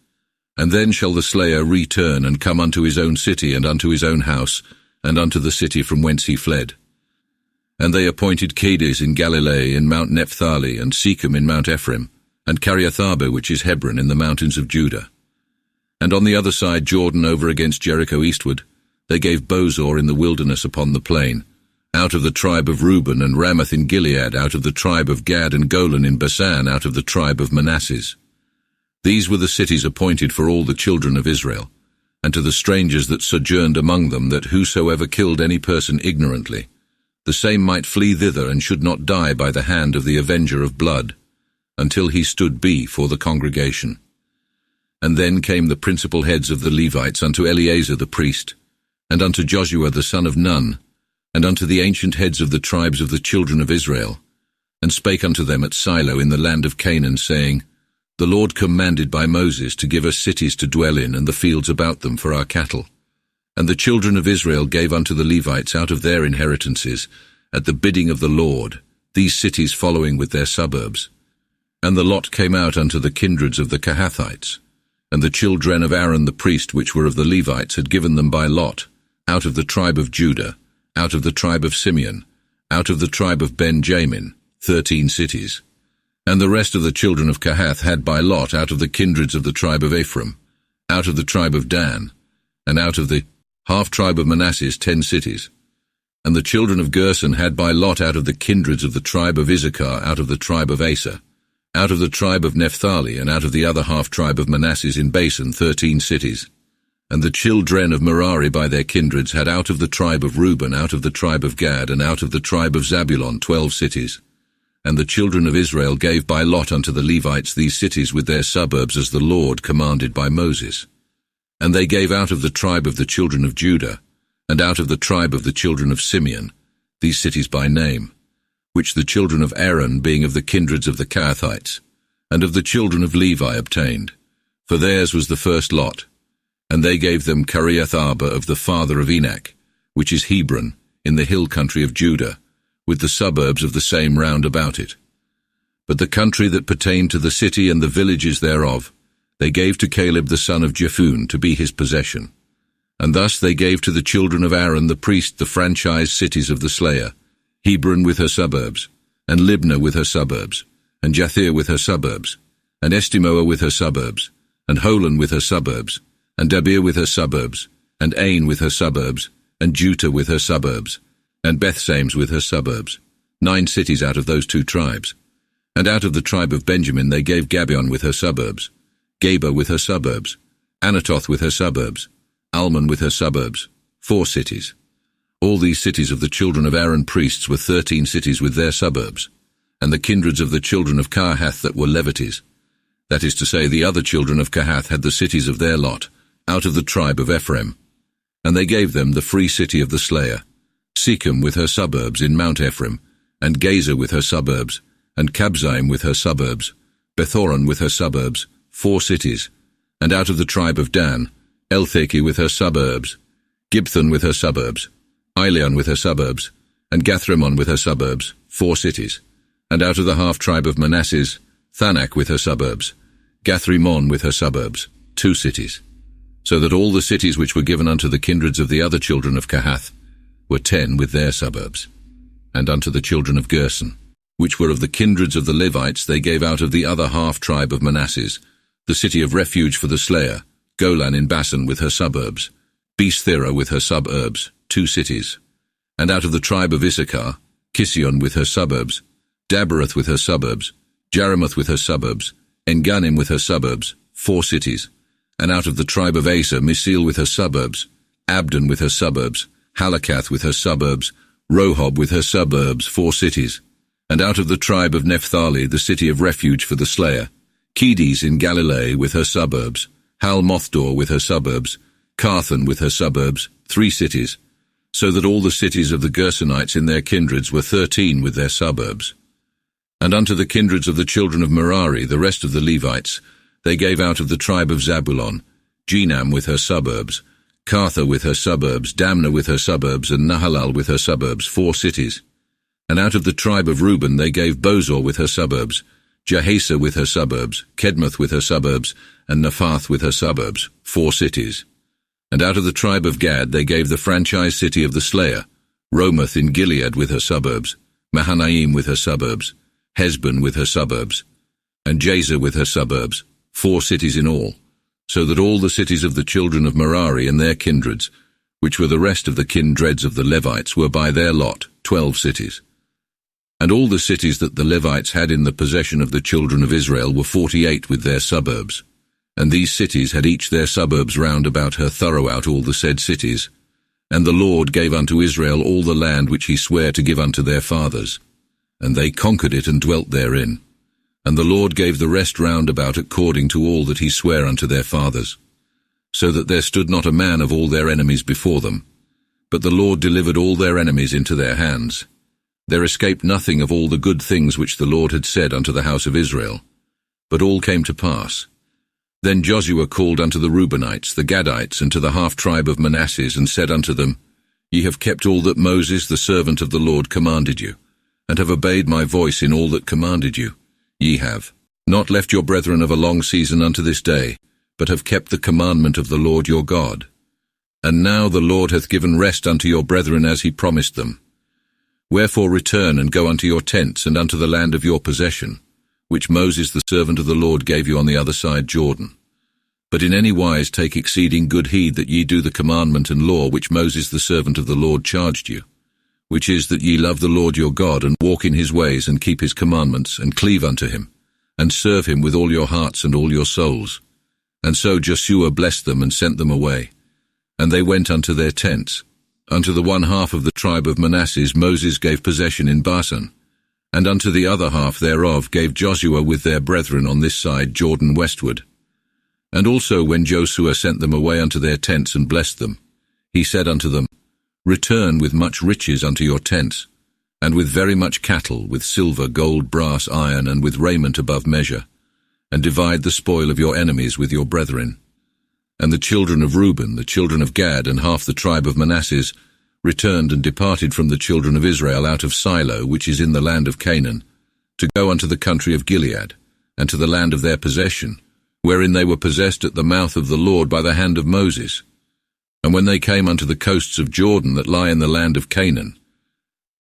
And then shall the slayer return and come unto his own city and unto his own house, and unto the city from whence he fled. And they appointed Cades in Galilee in Mount Naphtali, and Shechem in Mount Ephraim, and Kiriath-arba, which is Hebron, in the mountains of Judah. And on the other side Jordan over against Jericho eastward, they gave Bozor in the wilderness upon the plain, out of the tribe of Reuben, and Ramoth in Gilead, out of the tribe of Gad, and Golan in Basan, out of the tribe of Manasseh. These were the cities appointed for all the children of Israel, and to the strangers that sojourned among them, that whosoever killed any person ignorantly, the same might flee thither, and should not die by the hand of the avenger of blood, until he stood before the congregation. And then came the principal heads of the Levites unto Eleazar the priest, and unto Joshua the son of Nun, and unto the ancient heads of the tribes of the children of Israel, and spake unto them at Silo in the land of Canaan, saying, The Lord commanded by Moses to give us cities to dwell in, and the fields about them for our cattle. And the children of Israel gave unto the Levites out of their inheritances, at the bidding of the Lord, these cities following with their suburbs. And the lot came out unto the kindreds of the Kehathites, and the children of Aaron the priest, which were of the Levites, had given them by lot, out of the tribe of Judah, out of the tribe of Simeon, out of the tribe of Benjamin, 13 cities. And the rest of the children of Kehath had by lot out of the kindreds of the tribe of Ephraim, out of the tribe of Dan, and out of the half-tribe of Manasseh 10 cities. And the children of Gerson had by lot out of the kindreds of the tribe of Issachar, out of the tribe of Aser, out of the tribe of Naphtali, and out of the other half-tribe of Manasseh in Basan 13 cities. And the children of Merari by their kindreds had out of the tribe of Reuben, out of the tribe of Gad, and out of the tribe of Zabulon 12 cities. And the children of Israel gave by lot unto the Levites these cities with their suburbs, as the Lord commanded by Moses. And they gave out of the tribe of the children of Judah, and out of the tribe of the children of Simeon, these cities by name, which the children of Aaron, being of the kindreds of the Kehathites, and of the children of Levi obtained, for theirs was the first lot. And they gave them Kiriath-arba of the father of Enak, which is Hebron, in the hill country of Judah, with the suburbs of the same round about it. But the country that pertained to the city and the villages thereof, they gave to Caleb the son of Jephunneh to be his possession. And thus they gave to the children of Aaron the priest the franchise cities of the slayer, Hebron with her suburbs, and Libnah with her suburbs, and Jathir with her suburbs, and Estimoa with her suburbs, and Holon with her suburbs, and Dabir with her suburbs, and Ain with her suburbs, and Juttah with her suburbs, and Bethsames with her suburbs, 9 cities out of those 2 tribes. And out of the tribe of Benjamin they gave Gabion with her suburbs, Geba with her suburbs, Anatoth with her suburbs, Almon with her suburbs, 4 cities. All these cities of the children of Aaron priests were 13 cities with their suburbs, and the kindreds of the children of Kohath that were Levites, that is to say, the other children of Kohath had the cities of their lot, out of the tribe of Ephraim. And they gave them the free city of the slayer, Shechem with her suburbs in Mount Ephraim, and Gaza with her suburbs, and Kabzaim with her suburbs, Bethoron with her suburbs, 4 cities. And out of the tribe of Dan, Eltheki with her suburbs, Gibthon with her suburbs, Ilion with her suburbs, and Gathrimmon with her suburbs, 4 cities. And out of the half-tribe of Manasseh, Thanach with her suburbs, Gathrimmon with her suburbs, 2 cities. So that all the cities which were given unto the kindreds of the other children of Kohath were 10 with their suburbs. And unto the children of Gerson, which were of the kindreds of the Levites, they gave out of the other half-tribe of Manasseh, the city of refuge for the slayer, Golan in Bashan with her suburbs, Beesthera with her suburbs, 2 cities. And out of the tribe of Issachar, Kision with her suburbs, Daberath with her suburbs, Jerimoth with her suburbs, Engannim with her suburbs, 4 cities. And out of the tribe of Aser, Misil with her suburbs, Abdon with her suburbs, Halakath with her suburbs, Rohob with her suburbs, 4 cities. And out of the tribe of Naphtali, the city of refuge for the slayer, Kedes in Galilee with her suburbs, Halmothdor with her suburbs, Carthon with her suburbs, 3 cities. So that all the cities of the Gersonites in their kindreds were 13 with their suburbs. And unto the kindreds of the children of Merari, the rest of the Levites, they gave out of the tribe of Zabulon, Jenam with her suburbs, Kartha with her suburbs, Damna with her suburbs, and Nahalal with her suburbs, 4 cities. And out of the tribe of Reuben they gave Bozor with her suburbs, Jahasa with her suburbs, Kedmoth with her suburbs, and Naphath with her suburbs, 4 cities. And out of the tribe of Gad they gave the franchise city of the slayer, Romoth in Gilead with her suburbs, Mahanaim with her suburbs, Hesbon with her suburbs, and Jazer with her suburbs, 4 cities in all, so that all the cities of the children of Merari and their kindreds, which were the rest of the kindreds of the Levites, were by their lot 12 cities. And all the cities that the Levites had in the possession of the children of Israel were 48 with their suburbs. And these cities had each their suburbs round about her throughout all the said cities. And the Lord gave unto Israel all the land which he sware to give unto their fathers. And they conquered it and dwelt therein. And the Lord gave the rest round about according to all that he sware unto their fathers. So that there stood not a man of all their enemies before them. But the Lord delivered all their enemies into their hands. There escaped nothing of all the good things which the Lord had said unto the house of Israel. But all came to pass. Then Joshua called unto the Reubenites, the Gadites, and to the half-tribe of Manasseh, and said unto them, Ye have kept all that Moses the servant of the Lord commanded you, and have obeyed my voice in all that commanded you. Ye have not left your brethren of a long season unto this day, but have kept the commandment of the Lord your God. And now the Lord hath given rest unto your brethren as he promised them. Wherefore return and go unto your tents and unto the land of your possession, which Moses the servant of the Lord gave you on the other side Jordan. But in any wise take exceeding good heed that ye do the commandment and law which Moses the servant of the Lord charged you, which is that ye love the Lord your God, and walk in his ways, and keep his commandments, and cleave unto him, and serve him with all your hearts and all your souls. And so Joshua blessed them and sent them away. And they went unto their tents. Unto the one half of the tribe of Manasseh Moses gave possession in Bashan, and unto the other half thereof gave Joshua with their brethren on this side Jordan westward. And also when Joshua sent them away unto their tents and blessed them, he said unto them, Return with much riches unto your tents, and with very much cattle, with silver, gold, brass, iron, and with raiment above measure, and divide the spoil of your enemies with your brethren. And the children of Reuben, the children of Gad, and half the tribe of Manasseh returned and departed from the children of Israel out of Silo, which is in the land of Canaan, to go unto the country of Gilead, and to the land of their possession, wherein they were possessed at the mouth of the Lord by the hand of Moses. And when they came unto the coasts of Jordan that lie in the land of Canaan,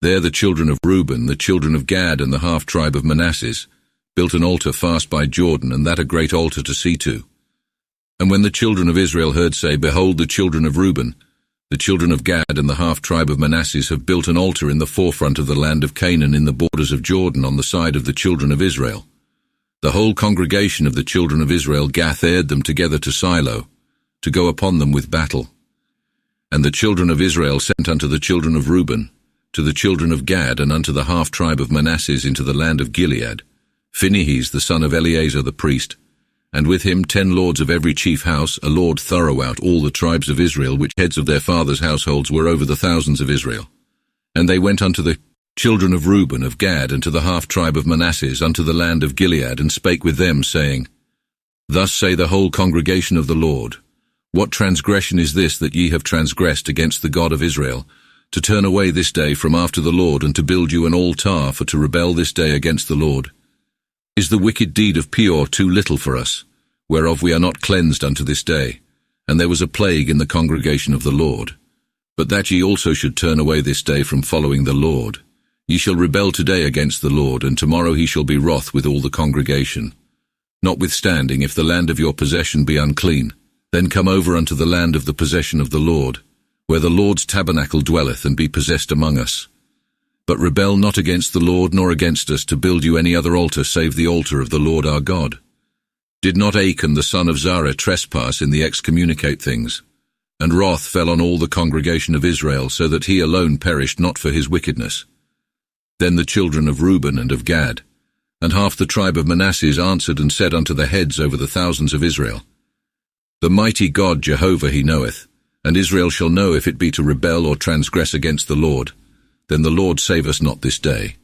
there the children of Reuben, the children of Gad, and the half-tribe of Manasseh built an altar fast by Jordan, and that a great altar to see to. And when the children of Israel heard say, Behold, the children of Reuben, the children of Gad, and the half-tribe of Manasseh have built an altar in the forefront of the land of Canaan in the borders of Jordan on the side of the children of Israel, the whole congregation of the children of Israel gathered them together to Silo, to go upon them with battle. And the children of Israel sent unto the children of Reuben, to the children of Gad, and unto the half-tribe of Manasseh into the land of Gilead, Phinehas the son of Eleazar the priest, and with him 10 lords of every chief house, a lord thoroughout all the tribes of Israel, which heads of their fathers' households were over the thousands of Israel. And they went unto the children of Reuben, of Gad, and to the half-tribe of Manasseh, unto the land of Gilead, and spake with them, saying, Thus say the whole congregation of the Lord, What transgression is this that ye have transgressed against the God of Israel, to turn away this day from after the Lord, and to build you an altar, for to rebel this day against the Lord? Is the wicked deed of Peor too little for us, whereof we are not cleansed unto this day? And there was a plague in the congregation of the Lord. But that ye also should turn away this day from following the Lord. Ye shall rebel today against the Lord, and tomorrow he shall be wroth with all the congregation. Notwithstanding, if the land of your possession be unclean, then come over unto the land of the possession of the Lord, where the Lord's tabernacle dwelleth, and be possessed among us. But rebel not against the Lord, nor against us, to build you any other altar save the altar of the Lord our God. Did not Achan the son of Zerah trespass in the excommunicate things? And wrath fell on all the congregation of Israel, so that he alone perished not for his wickedness. Then the children of Reuben and of Gad, and half the tribe of Manasseh answered and said unto the heads over the thousands of Israel, The mighty God Jehovah he knoweth, and Israel shall know if it be to rebel or transgress against the Lord. Then the Lord save us not this day.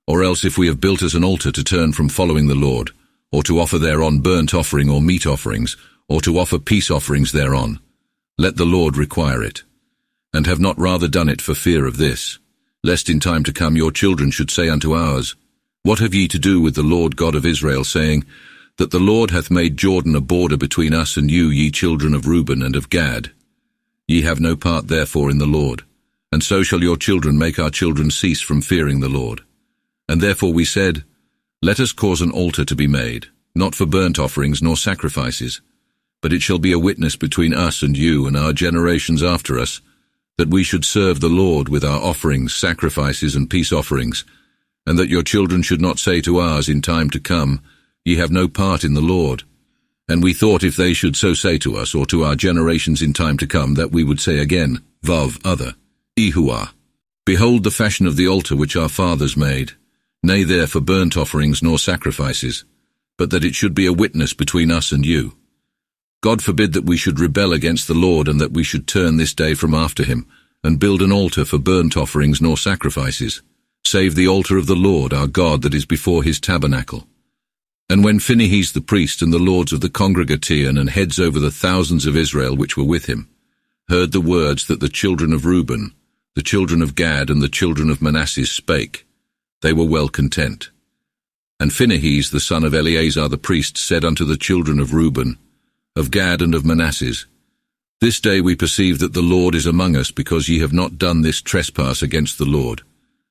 Or else if we have built us an altar to turn from following the Lord, or to offer thereon burnt offering or meat offerings, or to offer peace offerings thereon, let the Lord require it. And have not rather done it for fear of this, lest in time to come your children should say unto ours, What have ye to do with the Lord God of Israel, saying, That the Lord hath made Jordan a border between us and you, ye children of Reuben and of Gad? Ye have no part therefore in the Lord, and so shall your children make our children cease from fearing the Lord. And therefore we said, Let us cause an altar to be made, not for burnt offerings nor sacrifices, but it shall be a witness between us and you and our generations after us, that we should serve the Lord with our offerings, sacrifices, and peace offerings, and that your children should not say to ours in time to come, Ye have no part in the Lord. And we thought if they should so say to us, or to our generations in time to come, that we would say again, Vav other, Ehuah. Behold the fashion of the altar which our fathers made, nay there for burnt offerings nor sacrifices, but that it should be a witness between us and you. God forbid that we should rebel against the Lord, and that we should turn this day from after him, and build an altar for burnt offerings nor sacrifices, save the altar of the Lord our God that is before his tabernacle. And when Phinehas the priest and the lords of the congregation and heads over the thousands of Israel which were with him, heard the words that the children of Reuben, the children of Gad, and the children of Manasseh spake, they were well content. And Phinehas the son of Eleazar the priest said unto the children of Reuben, of Gad, and of Manasseh, This day we perceive that the Lord is among us, because ye have not done this trespass against the Lord.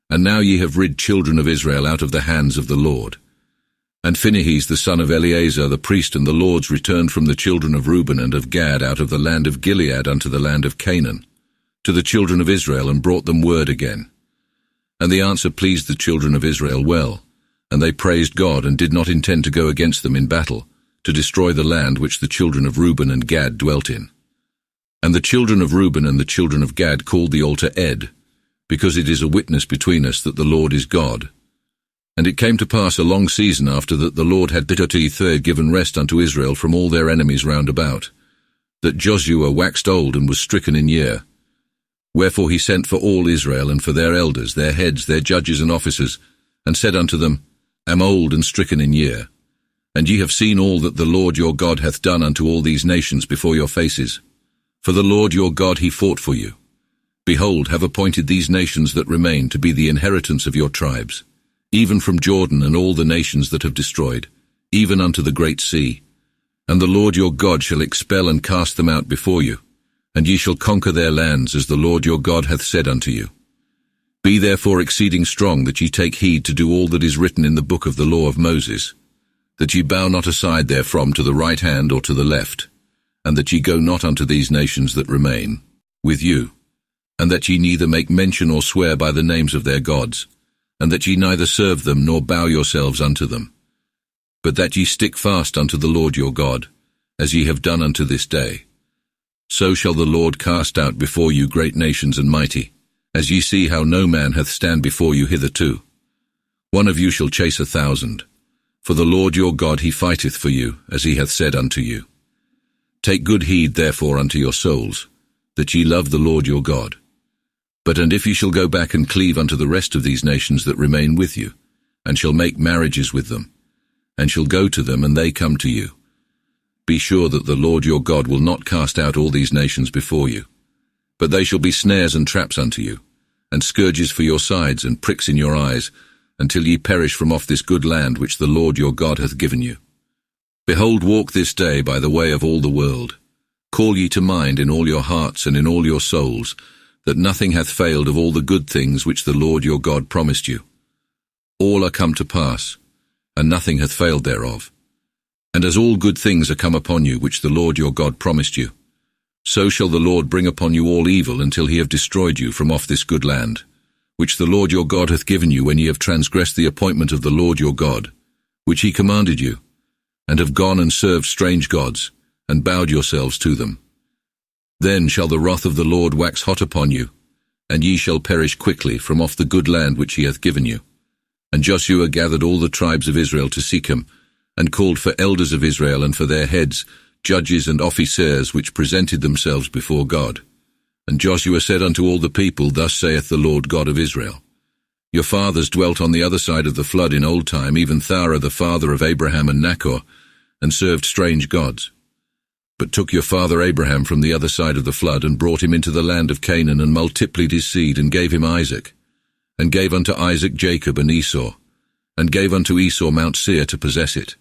And now ye have rid children of Israel out of the hands of the Lord. And Phinehas the son of Eleazar the priest and the lords returned from the children of Reuben and of Gad out of the land of Gilead unto the land of Canaan, to the children of Israel, and brought them word again. And the answer pleased the children of Israel well, and they praised God, and did not intend to go against them in battle, to destroy the land which the children of Reuben and Gad dwelt in. And the children of Reuben and the children of Gad called the altar Ed, because it is a witness between us that the Lord is God. And it came to pass a long season after that the Lord had given rest unto Israel from all their enemies round about, that Joshua waxed old and was stricken in year. Wherefore he sent for all Israel and for their elders, their heads, their judges and officers, and said unto them, Am old and stricken in year. And ye have seen all that the Lord your God hath done unto all these nations before your faces. For the Lord your God he fought for you. Behold, have appointed these nations that remain to be the inheritance of your tribes, even from Jordan and all the nations that have destroyed, even unto the great sea. And the Lord your God shall expel and cast them out before you, and ye shall conquer their lands, as the Lord your God hath said unto you. Be therefore exceeding strong, that ye take heed to do all that is written in the book of the law of Moses, that ye bow not aside therefrom to the right hand or to the left, and that ye go not unto these nations that remain with you, and that ye neither make mention or swear by the names of their gods, and that ye neither serve them nor bow yourselves unto them, but that ye stick fast unto the Lord your God, as ye have done unto this day. So shall the Lord cast out before you great nations and mighty, as ye see how no man hath stand before you hitherto. One of you shall chase 1,000, for the Lord your God he fighteth for you, as he hath said unto you. Take good heed therefore unto your souls, that ye love the Lord your God. And if ye shall go back and cleave unto the rest of these nations that remain with you, and shall make marriages with them, and shall go to them, and they come to you, be sure that the Lord your God will not cast out all these nations before you, but they shall be snares and traps unto you, and scourges for your sides, and pricks in your eyes, until ye perish from off this good land which the Lord your God hath given you. Behold, walk this day by the way of all the world. Call ye to mind in all your hearts and in all your souls, that nothing hath failed of all the good things which the Lord your God promised you. All are come to pass, and nothing hath failed thereof. And as all good things are come upon you which the Lord your God promised you, so shall the Lord bring upon you all evil until he have destroyed you from off this good land, which the Lord your God hath given you when ye have transgressed the appointment of the Lord your God, which he commanded you, and have gone and served strange gods, and bowed yourselves to them. Then shall the wrath of the Lord wax hot upon you, and ye shall perish quickly from off the good land which he hath given you. And Joshua gathered all the tribes of Israel to Shechem, and called for elders of Israel and for their heads, judges and officers which presented themselves before God. And Joshua said unto all the people, Thus saith the Lord God of Israel, Your fathers dwelt on the other side of the flood in old time, even Thara the father of Abraham and Nachor, and served strange gods. But took your father Abraham from the other side of the flood, and brought him into the land of Canaan, and multiplied his seed, and gave him Isaac, and gave unto Isaac Jacob and Esau, and gave unto Esau Mount Seir to possess it.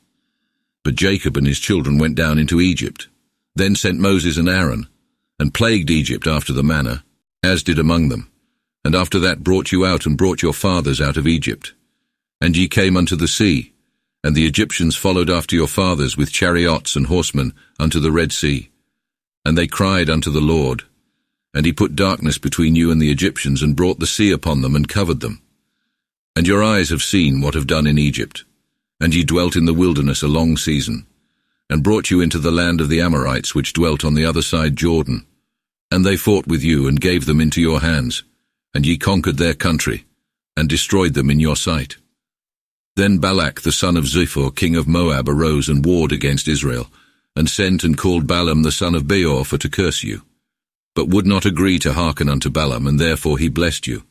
But Jacob and his children went down into Egypt, then sent Moses and Aaron, and plagued Egypt after the manner, as did among them, and after that brought you out and brought your fathers out of Egypt. And ye came unto the sea, and the Egyptians followed after your fathers with chariots and horsemen unto the Red Sea. And they cried unto the Lord, and he put darkness between you and the Egyptians, and brought the sea upon them, and covered them. And your eyes have seen what have done in Egypt, and ye dwelt in the wilderness a long season, and brought you into the land of the Amorites which dwelt on the other side Jordan. And they fought with you, and gave them into your hands, and ye conquered their country, and destroyed them in your sight. Then Balak the son of Ziphor, king of Moab, arose and warred against Israel, and sent and called Balaam the son of Beor for to curse you, but would not agree to hearken unto Balaam, and therefore he blessed you,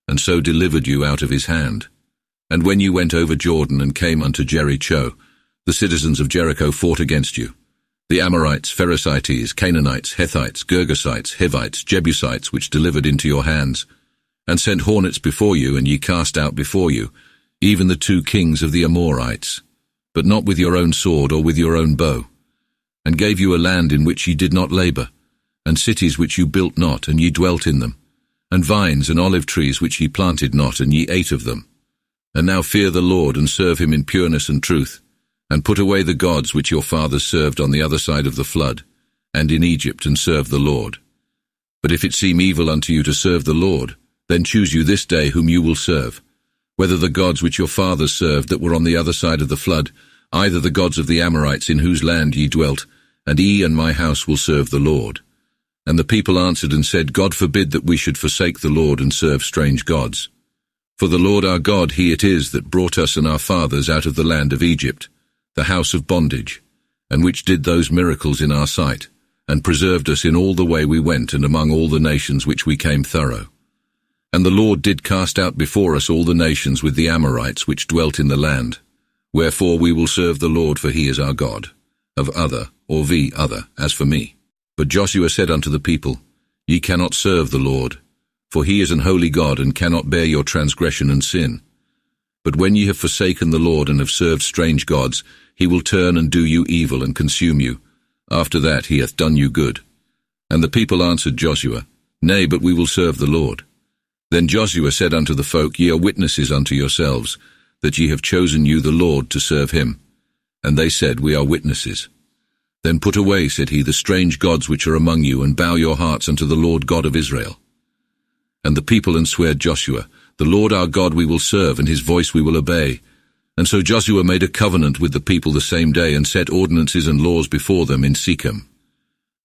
and so delivered you out of his hand. And when you went over Jordan and came unto Jericho, the citizens of Jericho fought against you, the Amorites, Perizzites, Canaanites, Hethites, Girgashites, Hivites, Jebusites, which delivered into your hands, and sent hornets before you, and ye cast out before you, even the 2 kings of the Amorites, but not with your own sword or with your own bow, and gave you a land in which ye did not labor, and cities which you built not, and ye dwelt in them, and vines and olive trees which ye planted not, and ye ate of them. And now fear the Lord, and serve him in pureness and truth, and put away the gods which your fathers served on the other side of the flood, and in Egypt, and serve the Lord. But if it seem evil unto you to serve the Lord, then choose you this day whom you will serve, whether the gods which your fathers served that were on the other side of the flood, either the gods of the Amorites in whose land ye dwelt, and ye and my house will serve the Lord. And the people answered and said, God forbid that we should forsake the Lord and serve strange gods. For the Lord our God, he it is that brought us and our fathers out of the land of Egypt, the house of bondage, and which did those miracles in our sight, and preserved us in all the way we went, and among all the nations which we came thorough. And the Lord did cast out before us all the nations with the Amorites which dwelt in the land. Wherefore we will serve the Lord, for he is our God. Of other, or the other, as for me. But Joshua said unto the people, Ye cannot serve the Lord, for he is an holy God, and cannot bear your transgression and sin. But when ye have forsaken the Lord, and have served strange gods, he will turn and do you evil, and consume you. After that he hath done you good. And the people answered Joshua, Nay, but we will serve the Lord. Then Joshua said unto the folk, Ye are witnesses unto yourselves, that ye have chosen you the Lord to serve him. And they said, We are witnesses. Then put away, said he, the strange gods which are among you, and bow your hearts unto the Lord God of Israel. And the people answered Joshua, The Lord our God we will serve, and his voice we will obey. And so Joshua made a covenant with the people the same day, and set ordinances and laws before them in Shechem.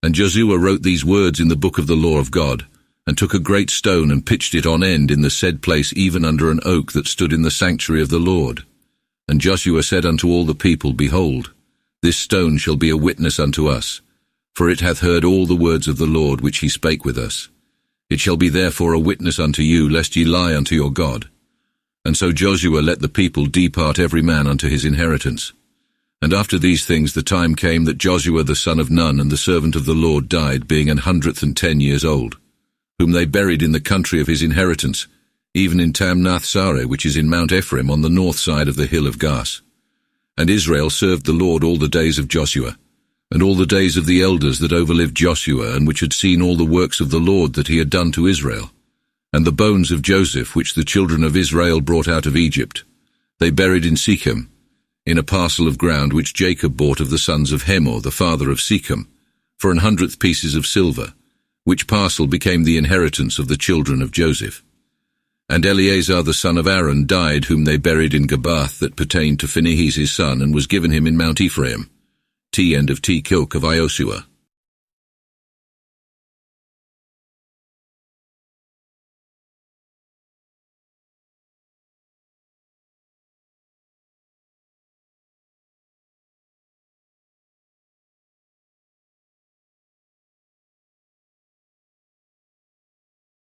And Joshua wrote these words in the book of the law of God, and took a great stone, and pitched it on end in the said place, even under an oak that stood in the sanctuary of the Lord. And Joshua said unto all the people, Behold, this stone shall be a witness unto us, for it hath heard all the words of the Lord which he spake with us. It shall be therefore a witness unto you, lest ye lie unto your God. And so Joshua let the people depart every man unto his inheritance. And after these things the time came that Joshua the son of Nun and the servant of the Lord died, being 110 years old, whom they buried in the country of his inheritance, even in Tamnath-Sareh, which is in Mount Ephraim on the north side of the hill of Gas. And Israel served the Lord all the days of Joshua, and all the days of the elders that overlived Joshua, and which had seen all the works of the Lord that he had done to Israel. And the bones of Joseph, which the children of Israel brought out of Egypt, they buried in Shechem, in a parcel of ground which Jacob bought of the sons of Hamor, the father of Shechem, for 100 pieces of silver, which parcel became the inheritance of the children of Joseph. And Eleazar the son of Aaron died, whom they buried in Gabath, that pertained to Phinehas his son, and was given him in Mount Ephraim, end of Kilk of Ioshua.